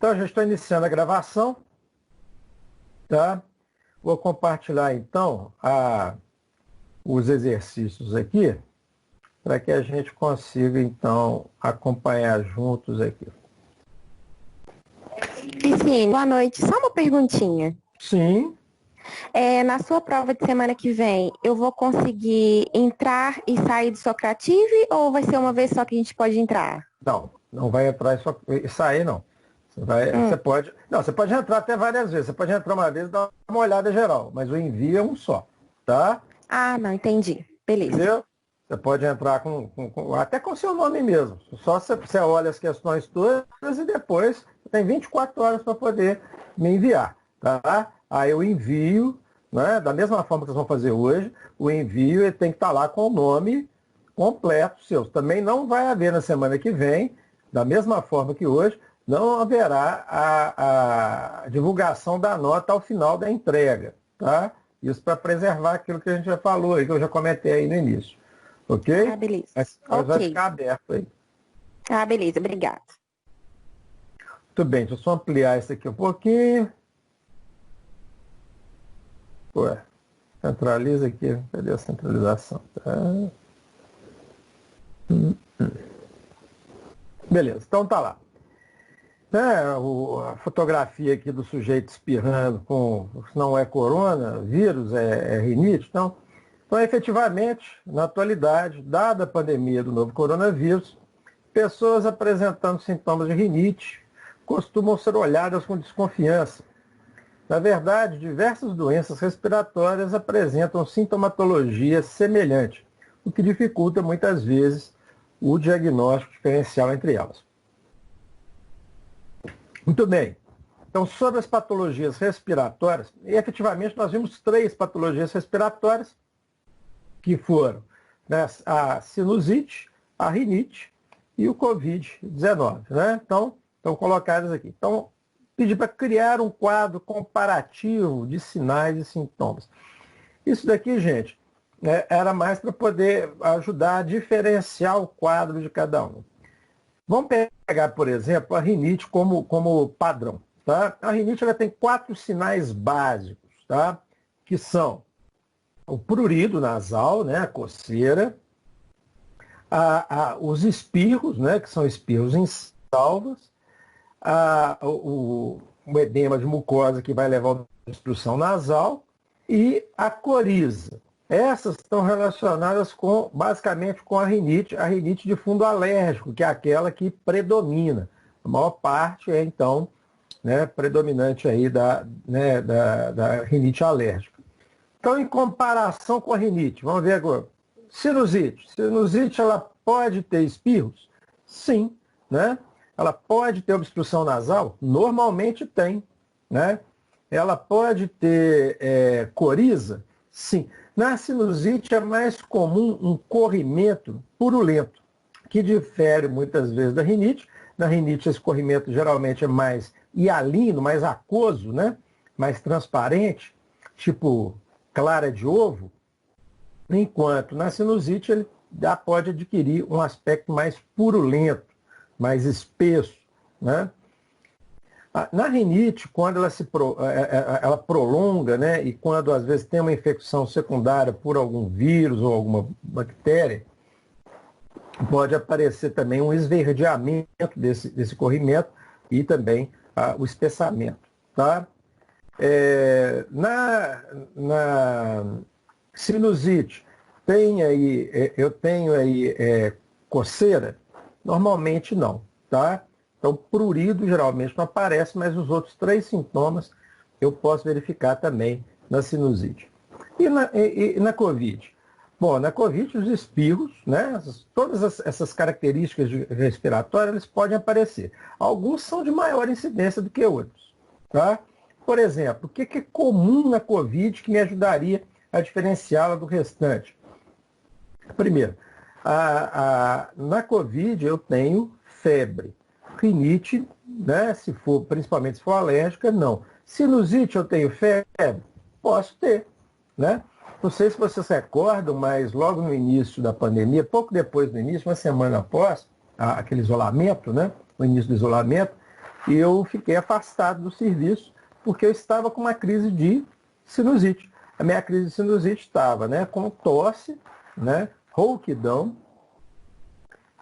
Então, já estou iniciando a gravação, tá? Vou compartilhar, então, os exercícios aqui, para que a gente consiga, então, acompanhar juntos aqui. Piscine, boa noite. Só uma perguntinha. Sim. Na sua prova de semana que vem, eu vou conseguir entrar e sair do Socrative ou vai ser uma vez só que a gente pode entrar? Não vai entrar e sair, não. Você pode entrar até várias vezes. Você pode entrar uma vez e dar uma olhada geral, mas o envio é um só, tá? Ah, não, entendi. Beleza. Entendeu? Você pode entrar até com seu nome mesmo. Só você olha as questões todas e depois tem 24 horas para poder me enviar, tá? Aí eu envio, né, da mesma forma que vocês vão fazer hoje, o envio ele tem que estar lá com o nome completo seu. Também não vai haver na semana que vem, da mesma forma que hoje, não haverá a divulgação da nota ao final da entrega, tá? Isso para preservar aquilo que a gente já falou aí, que eu já comentei aí no início. Ok? Ah, beleza. Mas vai ficar aberto aí. Ah, beleza, obrigada. Muito bem, deixa eu só ampliar isso aqui um pouquinho. Ué, centraliza aqui. Cadê a centralização? Tá. Beleza, então tá lá. A fotografia aqui do sujeito espirrando não é coronavírus, é rinite. Então, efetivamente, na atualidade, dada a pandemia do novo coronavírus, pessoas apresentando sintomas de rinite costumam ser olhadas com desconfiança. Na verdade, diversas doenças respiratórias apresentam sintomatologia semelhante, o que dificulta muitas vezes o diagnóstico diferencial entre elas. Muito bem. Então, sobre as patologias respiratórias, efetivamente nós vimos 3 patologias respiratórias, que foram, né, a sinusite, a rinite e o Covid-19. Né? Então, estão colocadas aqui. Então, pedi para criar um quadro comparativo de sinais e sintomas. Isso daqui, gente, era mais para poder ajudar a diferenciar o quadro de cada um. Vamos pegar, por exemplo, a rinite como padrão. Tá? A rinite ela tem 4 sinais básicos, tá? Que são o prurido nasal, né? A coceira, os espirros, né? Que são espirros insalvos, o edema de mucosa que vai levar a obstrução nasal e a coriza. Essas estão relacionadas basicamente com a rinite de fundo alérgico, que é aquela que predomina. A maior parte é, então, né, predominante aí da rinite alérgica. Então, em comparação com a rinite, vamos ver agora. Sinusite. Sinusite, ela pode ter espirros? Sim. Né? Ela pode ter obstrução nasal? Normalmente tem. Né? Ela pode ter coriza? Sim. Na sinusite é mais comum um corrimento purulento, que difere muitas vezes da rinite. Na rinite esse corrimento geralmente é mais hialino, mais aquoso, né? Mais transparente, tipo clara de ovo, enquanto na sinusite ele já pode adquirir um aspecto mais purulento, mais espesso. Né? Na rinite, quando ela prolonga, né, e quando às vezes tem uma infecção secundária por algum vírus ou alguma bactéria, pode aparecer também um esverdeamento desse corrimento e também o espessamento. Tá? Na sinusite, eu tenho aí coceira? Normalmente não. Tá? Então, prurido geralmente não aparece, mas os outros 3 sintomas eu posso verificar também na sinusite. E na Covid? Bom, na Covid, os espirros, né, todas essas características respiratórias, eles podem aparecer. Alguns são de maior incidência do que outros. Tá? Por exemplo, o que é comum na Covid que me ajudaria a diferenciá-la do restante? Primeiro, na Covid eu tenho febre. Rinite, né, principalmente se for alérgica, não. Sinusite, eu tenho febre? Posso ter. Né? Não sei se vocês se recordam, mas logo no início da pandemia, pouco depois do início, uma semana após aquele isolamento, né, o início do isolamento, e eu fiquei afastado do serviço porque eu estava com uma crise de sinusite. A minha crise de sinusite estava, né, com tosse, né, rouquidão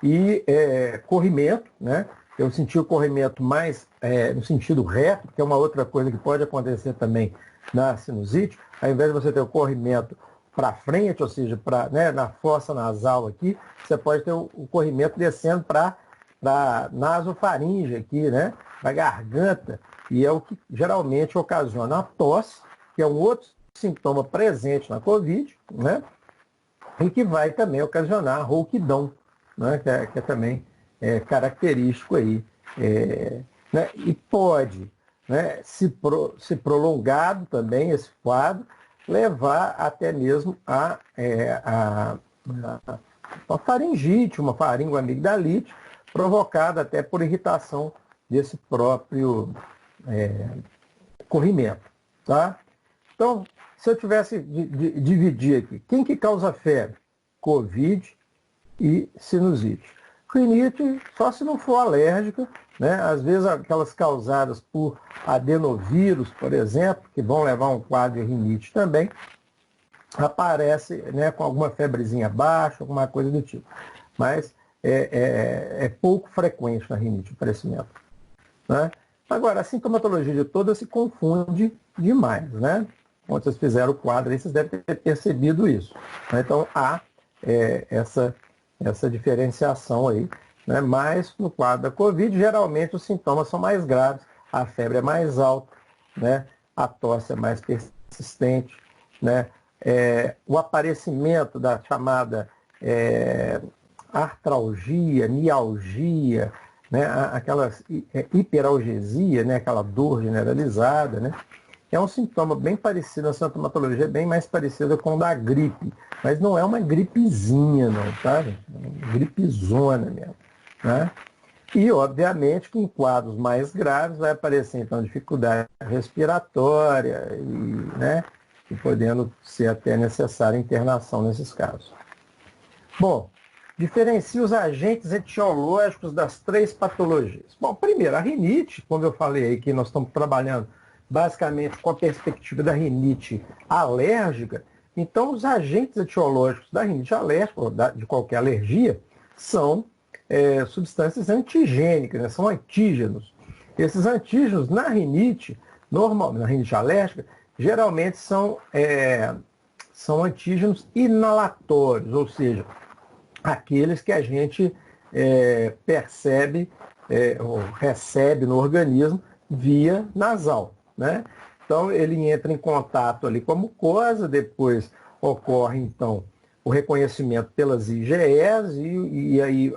e corrimento, né? Eu senti o corrimento mais no sentido reto, que é uma outra coisa que pode acontecer também na sinusite. Ao invés de você ter o corrimento para frente, ou seja, né, na fossa nasal aqui, você pode ter o corrimento descendo para a nasofaringe aqui, né, para a garganta, e é o que geralmente ocasiona a tosse, que é um outro sintoma presente na COVID, né, e que vai também ocasionar a rouquidão, né, que é também característico aí. Né, e pode, né, se prolongado também esse quadro, levar até mesmo uma faringite, uma faringoamigdalite, provocada até por irritação desse próprio corrimento. Tá? Então, se eu tivesse de dividir aqui, quem que causa febre? Covid e sinusite. Rinite, só se não for alérgica, né? Às vezes aquelas causadas por adenovírus, por exemplo, que vão levar a um quadro de rinite também, aparece, né, com alguma febrezinha baixa, alguma coisa do tipo. Mas é pouco frequente na rinite o aparecimento. Né? Agora, a sintomatologia de toda se confunde demais, né? Quando vocês fizeram o quadro aí, vocês devem ter percebido isso. Né? Então, há essa diferenciação aí, né? Mas no quadro da Covid, geralmente os sintomas são mais graves, a febre é mais alta, né? A tosse é mais persistente, né? O aparecimento da chamada artralgia, mialgia, né? Aquela hiperalgesia, né? Aquela dor generalizada, né? É um sintoma bem parecido, a sintomatologia é bem mais parecida com o da gripe, mas não é uma gripezinha não, tá, gente? É uma gripezona mesmo, né? E, obviamente, que em quadros mais graves vai aparecer, então, dificuldade respiratória né? E podendo ser até necessária internação nesses casos. Bom, diferencia os agentes etiológicos das 3 patologias. Bom, primeiro, a rinite, como eu falei aí, que nós estamos trabalhando basicamente com a perspectiva da rinite alérgica, então os agentes etiológicos da rinite alérgica, ou de qualquer alergia, são substâncias antigênicas, né? São antígenos. Esses antígenos na rinite, na rinite alérgica, geralmente são antígenos inalatórios, ou seja, aqueles que a gente percebe ou recebe no organismo via nasal. Né? Então, ele entra em contato ali com a mucosa, depois ocorre, então, o reconhecimento pelas IgEs e aí,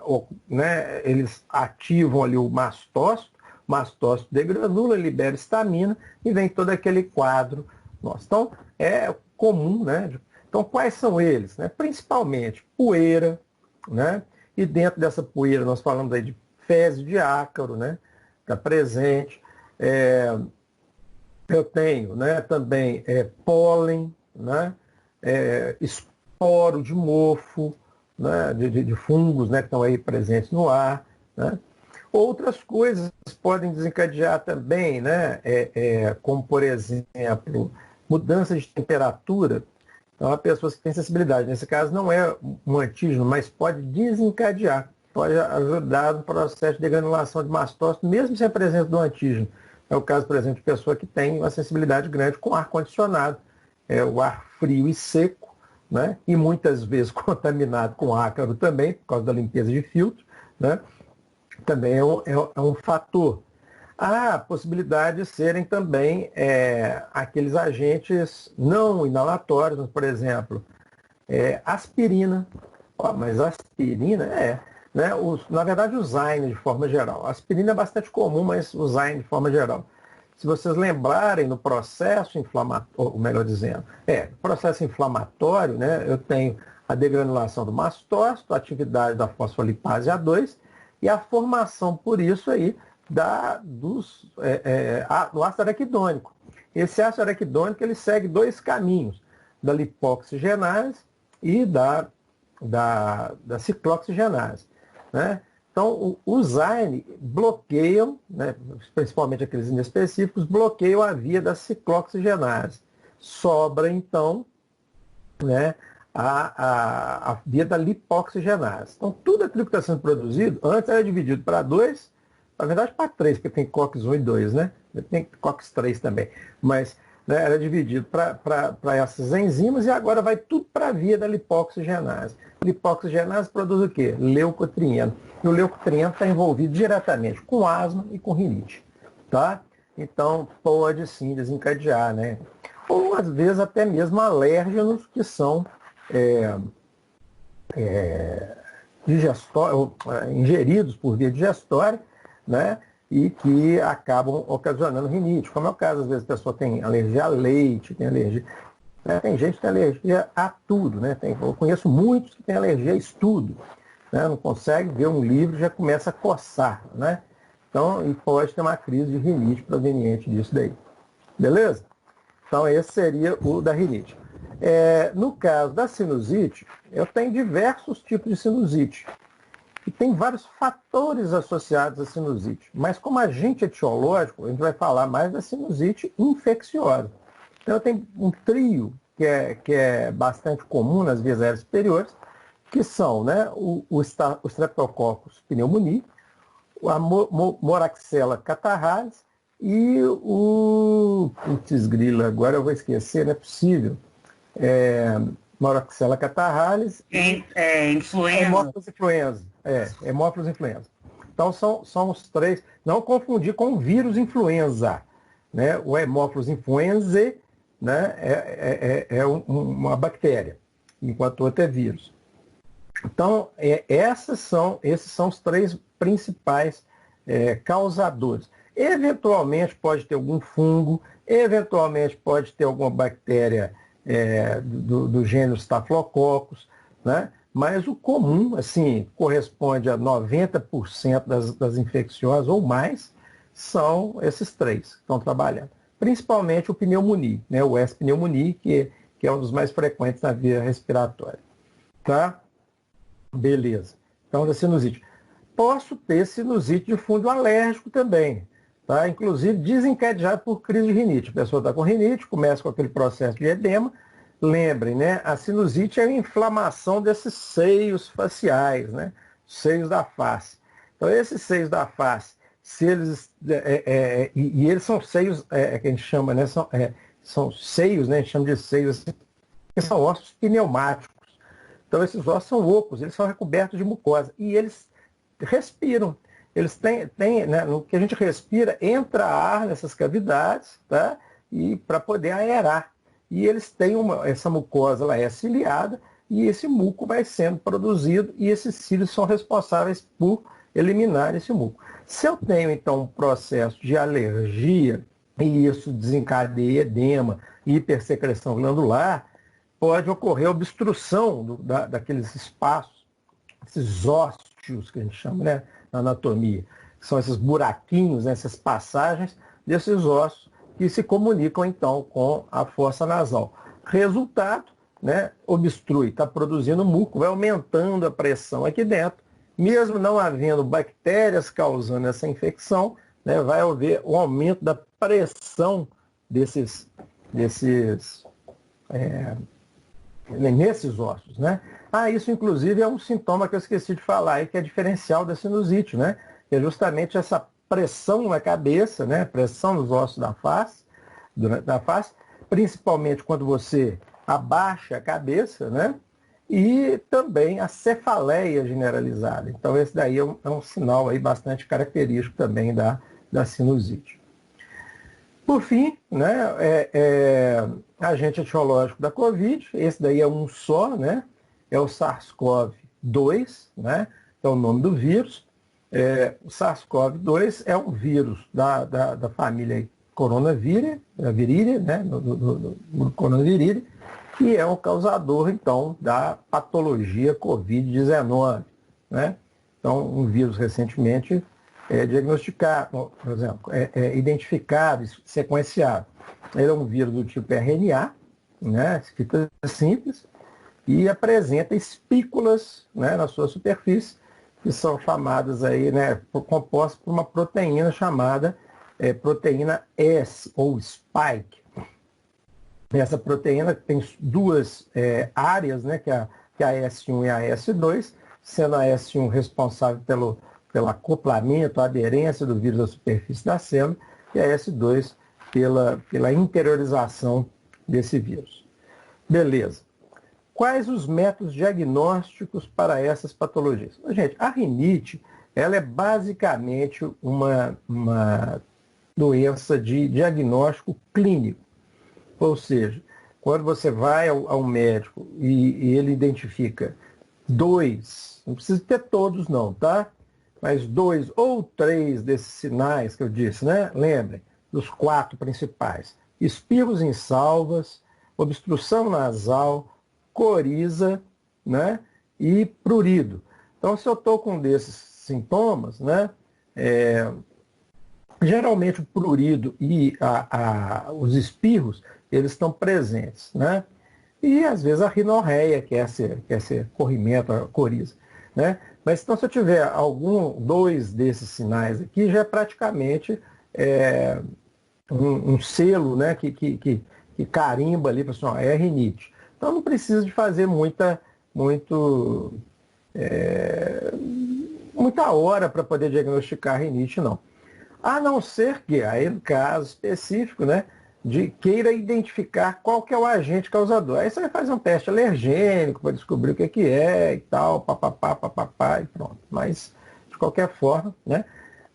né, eles ativam ali o mastócito degranula, libera histamina e vem todo aquele quadro nosso. Então, é comum, né? Então, quais são eles? Né? Principalmente poeira, né? E dentro dessa poeira nós falamos aí de fezes de ácaro, né? Está presente. Eu tenho, né, também pólen, né, esporo de mofo, né, de fungos, né, que estão aí presentes no ar. Né. Outras coisas podem desencadear também, né, como, por exemplo, mudança de temperatura. Então, há pessoas que têm sensibilidade. Nesse caso, não é um antígeno, mas pode desencadear. Pode ajudar no processo de degranulação de mastócito, mesmo sem a presença do antígeno. É o caso, por exemplo, de pessoa que tem uma sensibilidade grande com ar-condicionado. O ar frio e seco, né? E muitas vezes contaminado com ácaro também, por causa da limpeza de filtro. Né? Também é um fator. Há a possibilidade de serem também aqueles agentes não inalatórios, por exemplo, aspirina. Mas aspirina né, na verdade o Zyme de forma geral. A aspirina é bastante comum, mas o Zyme de forma geral. Se vocês lembrarem no processo inflamatório, ou melhor dizendo, processo inflamatório, né, eu tenho a degranulação do mastócito, a atividade da fosfolipase A2 e a formação, por isso aí, do ácido araquidônico. Esse ácido araquidônico ele segue 2 caminhos, da lipoxigenase e da ciclooxigenase. Né? Então, os ARN bloqueiam, né, principalmente aqueles inespecíficos, bloqueiam a via da ciclooxigenase. Sobra, então, né, a via da lipoxigenase. Então, tudo aquilo que está sendo produzido, antes era dividido para dois, na verdade para três, porque tem COX-1 e 2, né? Tem COX-3 também. Mas, né, era dividido para essas enzimas e agora vai tudo para a via da lipoxigenase. Lipoxigenase produz o quê? Leucotrieno. E o leucotrieno está envolvido diretamente com asma e com rinite. Tá? Então, pode sim desencadear, né? Ou às vezes até mesmo alérgenos que são ingeridos por via digestória, né? E que acabam ocasionando rinite. Como é o caso, às vezes a pessoa tem alergia a leite, tem alergia. Né? Tem gente que tem alergia a tudo, né? Eu conheço muitos que têm alergia a estudo. Né? Não consegue ver um livro e já começa a coçar, né? Então, e pode ter uma crise de rinite proveniente disso daí. Beleza? Então, esse seria o da rinite. No caso da sinusite, eu tenho diversos tipos de sinusite. E tem vários fatores associados à sinusite. Mas como agente etiológico, a gente vai falar mais da sinusite infecciosa. Então, eu tenho um trio que é bastante comum nas vias aéreas superiores, que são, né, o Streptococcus pneumoniae, a Moraxella catarrhalis e o... Putz grila, agora eu vou esquecer, não é possível. Moraxella catarrhalis e influenza. Haemophilus influenza. Haemophilus influenza. Então são os três. Não confundir com o vírus influenza. Né? O Haemophilus influenzae, né, uma bactéria, enquanto o outro é vírus. Então, esses são os três principais causadores. Eventualmente pode ter algum fungo, eventualmente pode ter alguma bactéria do gênero Staphylococcus, né? Mas o comum, assim, corresponde a 90% das infecciosas ou mais, são esses três que estão trabalhando. Principalmente o pneumonia, né? O S-pneumonia, que é um dos mais frequentes na via respiratória. Tá? Beleza. Então, da sinusite. Posso ter sinusite de fundo alérgico também. Tá? Inclusive desencadeado por crise de rinite. A pessoa está com rinite, começa com aquele processo de edema. Lembrem, né? A sinusite é a inflamação desses seios faciais, né? Seios da face. Então, esses seios da face, se eles, e eles são seios, que a gente chama, né? São seios, né? A gente chama de seios, que são ossos pneumáticos. Então, esses ossos são ocos, eles são recobertos de mucosa. E eles respiram. Eles têm, né, no que a gente respira, entra ar nessas cavidades, tá? E para poder aerar. E eles têm essa mucosa, ela é ciliada, e esse muco vai sendo produzido, e esses cílios são responsáveis por eliminar esse muco. Se eu tenho, então, um processo de alergia, e isso desencadeia edema e hipersecreção glandular, pode ocorrer obstrução daqueles espaços, esses ósseos que a gente chama, né, na anatomia, que são esses buraquinhos, né, essas passagens desses ossos que se comunicam então com a fossa nasal. Resultado, né, obstrui, está produzindo muco, vai aumentando a pressão aqui dentro, mesmo não havendo bactérias causando essa infecção, né, vai haver o aumento da pressão nesses ossos, né? Isso inclusive é um sintoma que eu esqueci de falar aí, que é diferencial da sinusite, né? Que é justamente essa pressão na cabeça, né? Pressão nos ossos da face, principalmente quando você abaixa a cabeça, né? E também a cefaleia generalizada. Então esse daí é um sinal aí bastante característico também da sinusite. Por fim, né, agente etiológico da Covid, esse daí é um só, né, é o SARS-CoV-2, né, é o nome do vírus. O SARS-CoV-2 é um vírus da família Coronaviridae, né, do Coronaviridae, que é o causador, então, da patologia Covid-19, né. Então, um vírus recentemente diagnosticado, por exemplo, identificado, sequenciado. Ele é um vírus do tipo RNA, né, simples, e apresenta espículas, né, na sua superfície, que são chamadas aí, né, compostas por uma proteína chamada proteína S, ou spike. Essa proteína tem duas áreas, né, que é a S1 e a S2, sendo a S1 responsável pelo acoplamento, a aderência do vírus à superfície da célula, e a S2 pela interiorização desse vírus. Beleza. Quais os métodos diagnósticos para essas patologias? Gente, a rinite, ela é basicamente uma doença de diagnóstico clínico. Ou seja, quando você vai ao médico e ele identifica dois, não precisa ter todos não, tá? Mas 2 ou 3 desses sinais que eu disse, né? Lembrem, dos 4 principais. Espirros em salvas, obstrução nasal, coriza, né? E prurido. Então, se eu estou com um desses sintomas, né? Geralmente o prurido e os espirros, eles estão presentes, né? E às vezes a rinorreia, que é esse corrimento, a coriza, né? Mas então se eu tiver dois desses sinais aqui, já é praticamente um selo, né? Que carimba ali, pessoal, é rinite. Então não precisa de fazer muita hora para poder diagnosticar rinite, não. A não ser que, aí no caso específico, né, queira identificar qual que é o agente causador. Aí você vai fazer um teste alergênico para descobrir o que é e tal, papapá, e pronto. Mas, de qualquer forma, né,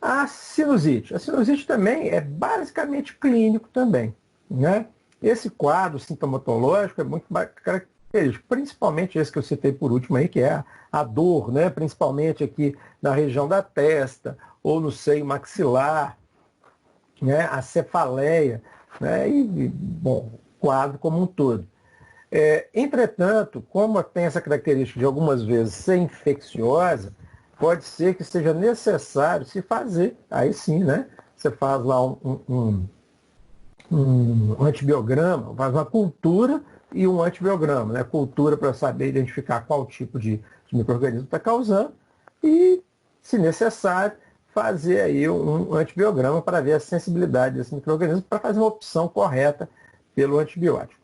a sinusite. A sinusite também é basicamente clínico também, né? Esse quadro sintomatológico é muito característico, principalmente esse que eu citei por último aí, que é a dor, né, principalmente aqui na região da testa, ou no seio maxilar, né, a cefaleia, né, bom, quadro como um todo. Entretanto, como tem essa característica de algumas vezes ser infecciosa, pode ser que seja necessário se fazer, aí sim, né, você faz lá um antibiograma, faz uma cultura e um antibiograma, né, cultura para saber identificar qual tipo de micro-organismo está causando e, se necessário, fazer aí um antibiograma para ver a sensibilidade desse micro-organismo para fazer uma opção correta pelo antibiótico.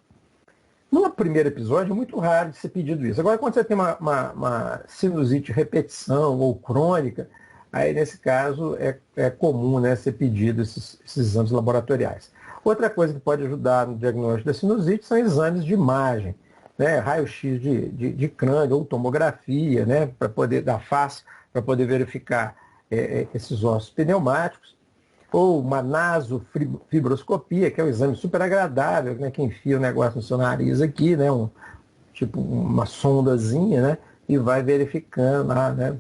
No primeiro episódio é muito raro de ser pedido isso. Agora, quando você tem uma sinusite repetição ou crônica, aí nesse caso é comum, né, ser pedido esses exames laboratoriais. Outra coisa que pode ajudar no diagnóstico da sinusite são exames de imagem, né, raio-x de crânio ou tomografia, né, para poder da face, para poder verificar esses ossos pneumáticos, ou uma nasofibroscopia, que é um exame super agradável, né, que enfia o negócio no seu nariz aqui, né, tipo uma sondazinha, né, e vai verificando lá, né,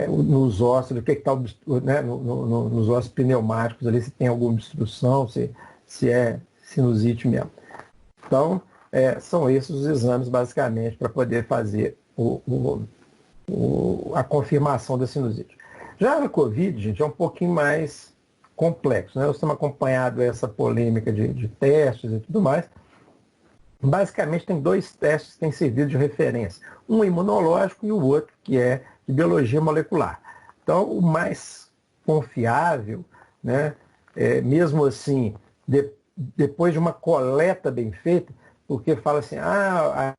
nos ossos, o que está, né, nos ossos pneumáticos ali, se tem alguma obstrução, se é sinusite mesmo. Então, são esses os exames, basicamente, para poder fazer a confirmação da sinusite. Já na Covid, gente, é um pouquinho mais complexo, né? Nós estamos acompanhado essa polêmica de testes e tudo mais. Basicamente, tem 2 testes que têm servido de referência. Um imunológico e o outro que é de biologia molecular. Então, o mais confiável, né, mesmo assim, depois de uma coleta bem feita, porque fala assim, a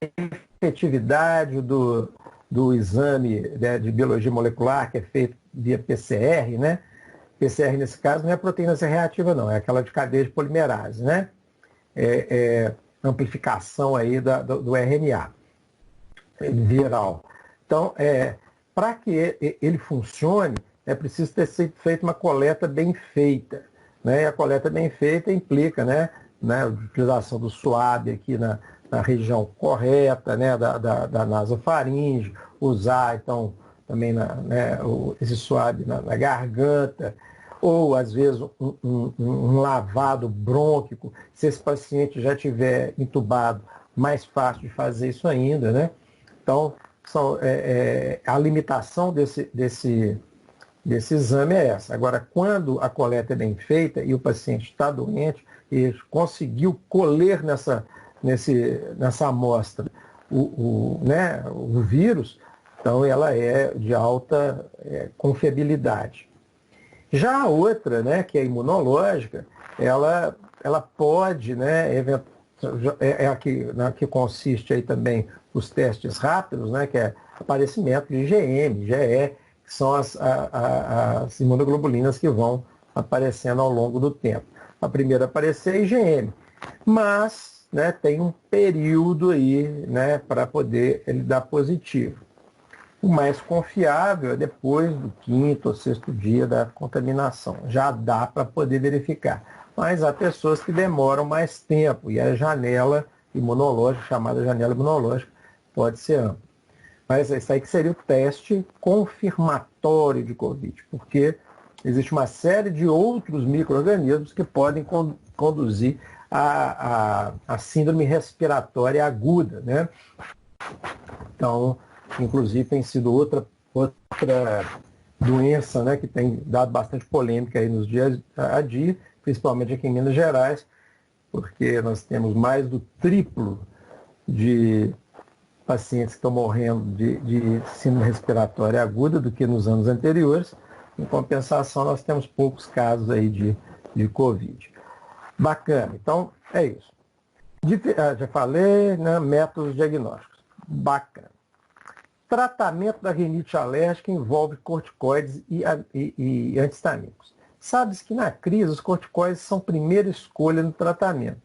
efetividade do exame, né, de biologia molecular, que é feito via PCR, né? PCR, nesse caso, não é proteína C reativa, não, é aquela de cadeia de polimerase, né? Amplificação aí do RNA viral. Então, para que ele funcione, é preciso ter sido feita uma coleta bem feita, né? E a coleta bem feita implica, né, a utilização do suave aqui na região correta, né, da nasofaringe, usar, então, também esse suave na garganta, ou, às vezes, um lavado brônquico, se esse paciente já tiver entubado, mais fácil de fazer isso ainda, né? Então, a limitação desse exame é essa. Agora, quando a coleta é bem feita e o paciente está doente e conseguiu colher nessa amostra o vírus, Então, ela é de alta confiabilidade. Já a outra, né, que é imunológica, ela pode, né, que consiste aí também os testes rápidos, né, que é aparecimento de IgM, IgE, que são as imunoglobulinas que vão aparecendo ao longo do tempo. A primeira a aparecer é IgM, mas, né, tem um período aí, né, para poder ele dar positivo. O mais confiável é depois do 5º ou 6º dia da contaminação. Já dá para poder verificar. Mas há pessoas que demoram mais tempo e a janela imunológica, chamada janela imunológica, pode ser ampla. Mas isso aí que seria o teste confirmatório de Covid, porque existe uma série de outros micro-organismos que podem conduzir a síndrome respiratória aguda, né? Então, inclusive, tem sido outra doença, né, que tem dado bastante polêmica aí nos dias a dia, principalmente aqui em Minas Gerais, porque nós temos mais do triplo de pacientes que estão morrendo de síndrome respiratória aguda do que nos anos anteriores. Em compensação, nós temos poucos casos aí de Covid. Bacana. Então, é isso. Já falei, né, métodos diagnósticos. Bacana. Tratamento da rinite alérgica envolve corticoides e antihistamínicos. Sabe-se que na crise os corticoides são primeira escolha no tratamento.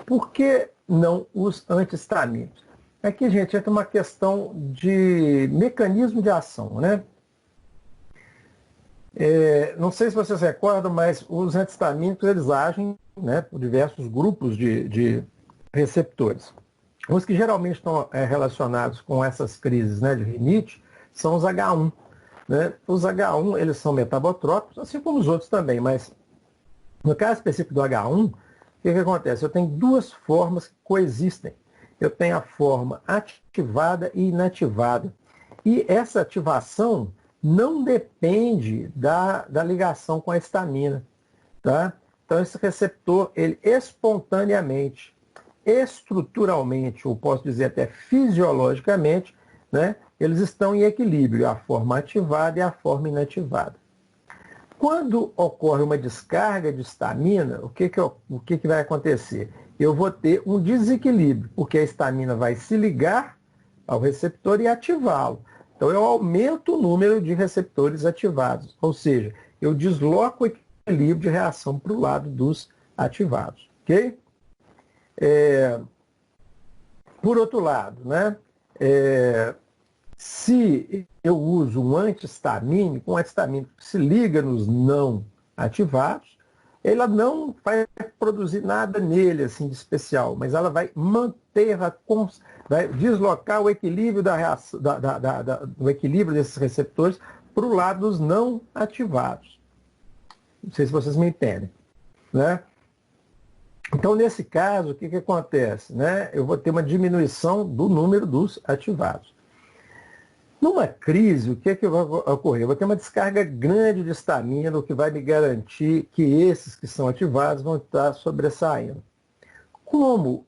Por que não os antihistamínicos? Aqui, gente, entra uma questão de mecanismo de ação, né? Não sei se vocês recordam, mas os antihistamínicos eles agem, né, por diversos grupos de receptores. Os que geralmente estão relacionados com essas crises, né, de rinite são os H1. Né? Os H1 eles são metabotrópicos, assim como os outros também, mas no caso específico do H1, o que acontece? Eu tenho duas formas que coexistem. Eu tenho a forma ativada e inativada. E essa ativação não depende da ligação com a histamina. Tá? Então, esse receptor, ele espontaneamente, estruturalmente, ou posso dizer até fisiologicamente, né, eles estão em equilíbrio, a forma ativada e a forma inativada. Quando ocorre uma descarga de histamina, o que vai acontecer? Eu vou ter um desequilíbrio, porque a histamina vai se ligar ao receptor e ativá-lo. Então, eu aumento o número de receptores ativados, ou seja, eu desloco o equilíbrio de reação para o lado dos ativados. Ok? Por outro lado, né, se eu uso um antihistamínico que se liga nos não ativados, ela não vai produzir nada nele assim, de especial, mas ela vai manter, vai deslocar o equilíbrio do equilíbrio desses receptores para o lado dos não ativados. Não sei se vocês me entendem. Né? Então, nesse caso, o que acontece? Né? Eu vou ter uma diminuição do número dos ativados. Numa crise, o que vai ocorrer? Eu vou ter uma descarga grande de histamina, o que vai me garantir que esses que são ativados vão estar sobressaindo. Como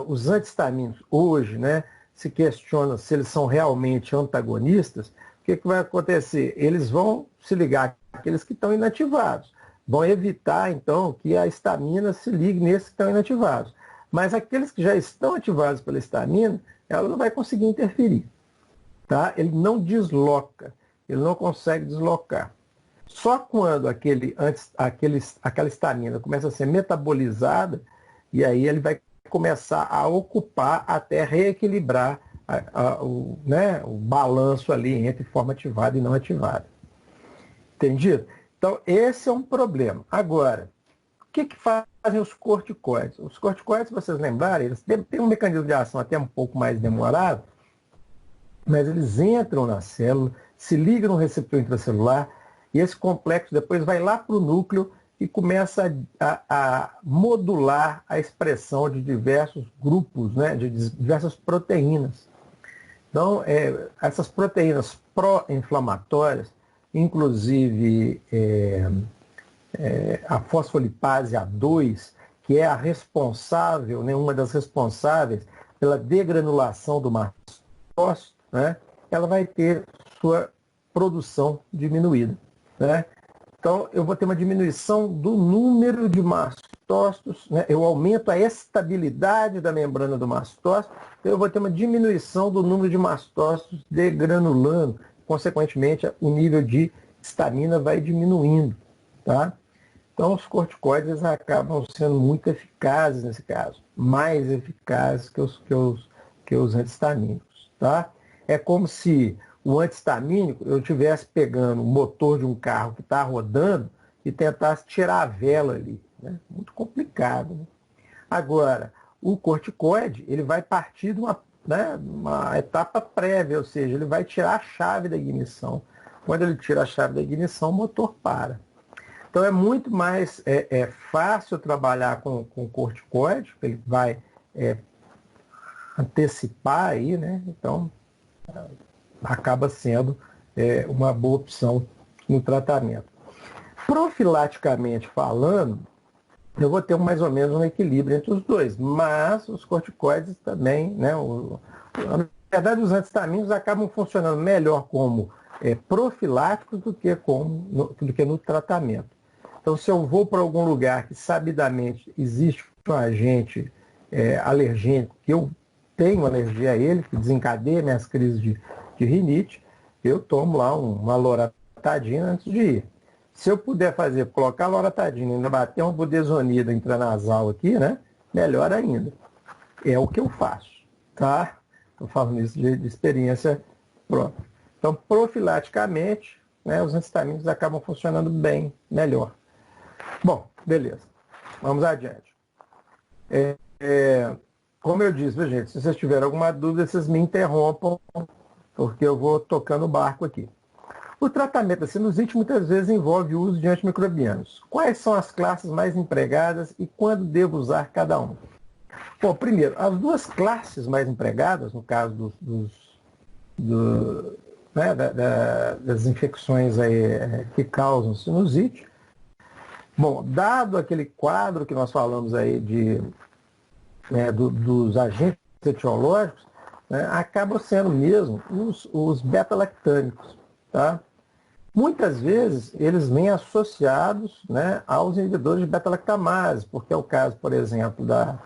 os antihistamínicos hoje, né, se questiona se eles são realmente antagonistas, o que vai acontecer? Eles vão se ligar àqueles que estão inativados. Vão evitar, então, que a histamina se ligue nesses que estão inativados. Mas aqueles que já estão ativados pela histamina, ela não vai conseguir interferir. Tá? Ele não desloca, ele não consegue deslocar. Só quando aquela histamina começa a ser metabolizada, e aí ele vai começar a ocupar até reequilibrar o balanço ali entre forma ativada e não ativada. Entendido? Então, esse é um problema. Agora, o que fazem os corticoides? Os corticoides, se vocês lembrarem, eles têm um mecanismo de ação até um pouco mais demorado, mas eles entram na célula, se ligam no receptor intracelular, e esse complexo depois vai lá para o núcleo e começa a modular a expressão de diversos grupos, né, de diversas proteínas. Então, essas proteínas pró-inflamatórias, inclusive a fosfolipase A2, que é a responsável, né, uma das responsáveis pela degranulação do mastócito, né, ela vai ter sua produção diminuída, né? Então, eu vou ter uma diminuição do número de mastócitos, né? Eu aumento a estabilidade da membrana do mastócito, eu vou ter uma diminuição do número de mastócitos degranulando, consequentemente, o nível de histamina vai diminuindo, tá? Então, os corticoides acabam sendo muito eficazes nesse caso, mais eficazes que os antihistamínicos, tá? É como se o antihistamínico eu estivesse pegando o motor de um carro que está rodando e tentasse tirar a vela ali, né? Muito complicado, né? Agora, o corticoide, ele vai partir de uma etapa prévia, ou seja, ele vai tirar a chave da ignição. Quando ele tira a chave da ignição, o motor para. Então é muito mais fácil trabalhar com corticoide, ele vai antecipar aí, né? Então acaba sendo uma boa opção no tratamento. Profilaticamente falando, eu vou ter mais ou menos um equilíbrio entre os dois, mas os corticoides também, né? Na verdade, os antihistamínicos acabam funcionando melhor como profiláticos do que no tratamento. Então, se eu vou para algum lugar que sabidamente existe um agente alergênico, que eu tenho alergia a ele, que desencadeia minhas crises de rinite, eu tomo lá uma loratadina antes de ir. Se eu puder colocar a loratadina e ainda bater uma budesonida intranasal aqui, né? Melhor ainda. É o que eu faço, tá? Estou falando isso de experiência própria. Então, profilaticamente, né, os antihistamínicos acabam funcionando bem, melhor. Bom, beleza. Vamos adiante. Como eu disse, gente, se vocês tiverem alguma dúvida, vocês me interrompam, porque eu vou tocando o barco aqui. O tratamento da sinusite muitas vezes envolve o uso de antimicrobianos. Quais são as classes mais empregadas e quando devo usar cada um? Bom, primeiro, as duas classes mais empregadas, no caso das infecções aí, que causam sinusite. Bom, dado aquele quadro que nós falamos aí dos agentes etiológicos, né, acabam sendo mesmo os beta-lactâmicos, tá? Muitas vezes eles vêm associados, né, aos inibidores de beta-lactamase, porque é o caso, por exemplo, da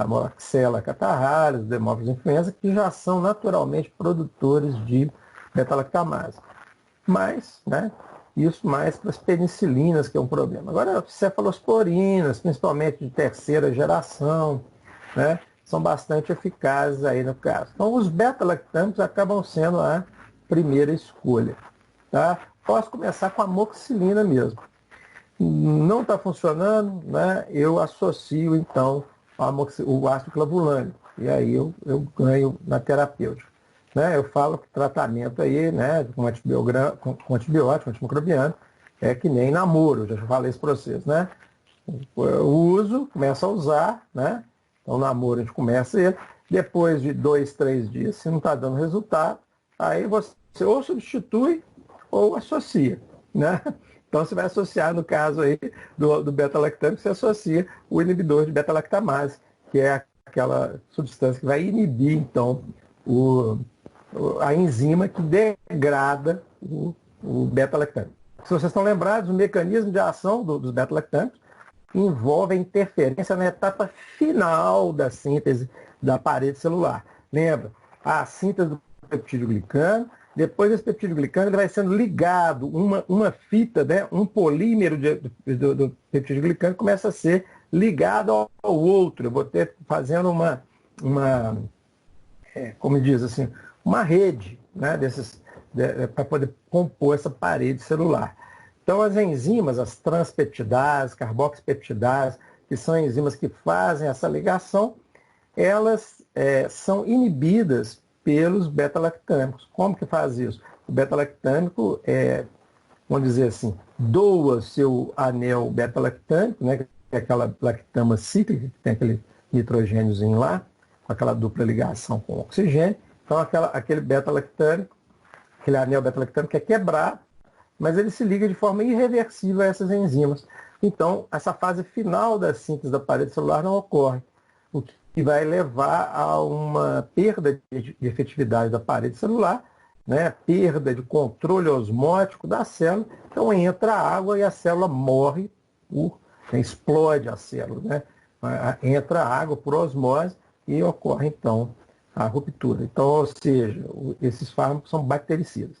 Moraxella catarrhalis, do Haemophilus influenza, que já são naturalmente produtores de beta-lactamase. Mas, né, isso mais para as penicilinas, que é um problema. Agora, cefalosporinas, principalmente de terceira geração, né, são bastante eficazes aí no caso. Então, os beta-lactâmicos acabam sendo a primeira escolha. Tá? Posso começar com a amoxicilina mesmo. Não está funcionando, né, eu associo, então, o ácido clavulânico. E aí eu ganho na terapêutica. Né? Eu falo que tratamento aí, né, com antibiótico, antimicrobiano, é que nem namoro, eu já falei isso para vocês, né? Eu uso, começo a usar, né? Então, namoro a gente começa ele, depois de 2, 3 dias, se não está dando resultado, aí você ou substitui ou associa, né? Então, você vai associar, no caso aí do beta-lactâmico, você associa o inibidor de beta-lactamase, que é aquela substância que vai inibir, então, a enzima que degrada o beta-lactâmico. Se vocês estão lembrados, o mecanismo de ação dos beta-lactâmicos envolve a interferência na etapa final da síntese da parede celular. Lembra? A síntese do peptídeo glicano, depois desse peptídeo glicano ele vai sendo ligado, uma fita, né, um polímero do peptídeo glicano começa a ser ligado ao outro. Eu vou ter fazendo como diz assim, uma rede, né, para poder compor essa parede celular. Então, as enzimas, as transpeptidases, carboxipeptidases, que são enzimas que fazem essa ligação, elas são inibidas pelos beta-lactâmicos. Como que faz isso? O beta-lactâmico, vamos dizer assim, doa seu anel beta-lactâmico, né, que é aquela lactama cíclica, que tem aquele nitrogêniozinho lá, com aquela dupla ligação com o oxigênio. Então, aquele beta-lactâmico, aquele anel beta-lactâmico é quebrado, mas ele se liga de forma irreversível a essas enzimas. Então, essa fase final da síntese da parede celular não ocorre, o que vai levar a uma perda de efetividade da parede celular, né, perda de controle osmótico da célula, então entra a água e a célula morre, explode a célula, né? Entra a água por osmose e ocorre então a ruptura. Então, ou seja, esses fármacos são bactericidas.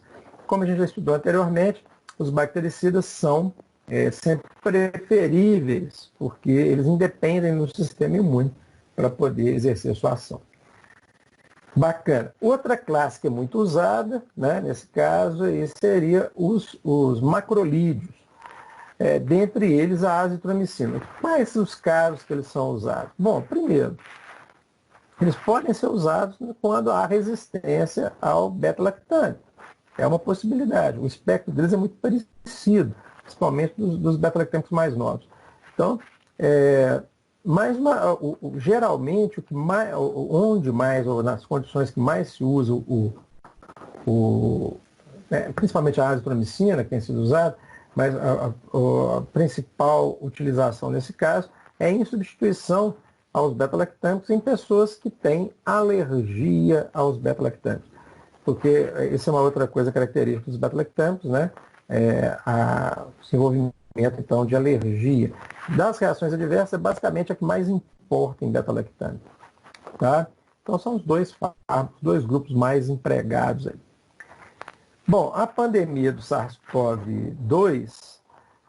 Como a gente já estudou anteriormente, os bactericidas são sempre preferíveis, porque eles independem do sistema imune para poder exercer sua ação. Bacana. Outra classe que é muito usada, né, nesse caso, seria os macrolídeos. Dentre eles a azitromicina. Quais são os casos que eles são usados? Bom, primeiro, eles podem ser usados quando há resistência ao beta-lactame. É uma possibilidade. O espectro deles é muito parecido, principalmente dos beta-lactâmicos mais novos. Então, geralmente, onde mais, ou nas condições que mais se usa principalmente a azitromicina, que tem sido usada, mas a principal utilização nesse caso é em substituição aos beta-lactâmicos em pessoas que têm alergia aos beta-lactâmicos. Porque isso é uma outra coisa característica dos beta-lactâmicos, né? O desenvolvimento, então, de alergia. Das reações adversas, é basicamente a que mais importa em beta-lactâmicos. Tá? Então, são os dois grupos mais empregados aí. Bom, a pandemia do SARS-CoV-2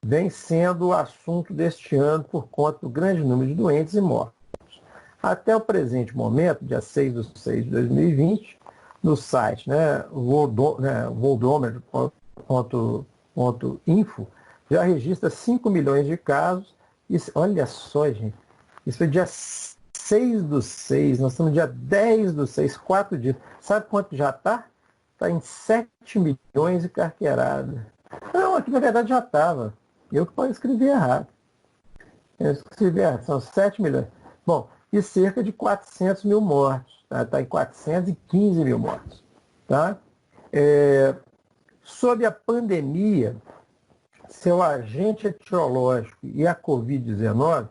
vem sendo o assunto deste ano por conta do grande número de doentes e mortos. Até o presente momento, dia 6/6/2020, no site worldometer.info, já registra 5 milhões de casos. Olha só, gente, isso foi dia 6/6, nós estamos no dia 10/6, 4 dias. Sabe quanto já está? Está em 7 milhões e carteirada. Não, aqui na verdade já estava. Eu que posso escrever errado. São 7 milhões. Bom, e cerca de 400 mil mortos. Está em 415 mil mortos. Tá? Sob a pandemia, seu agente etiológico e a Covid-19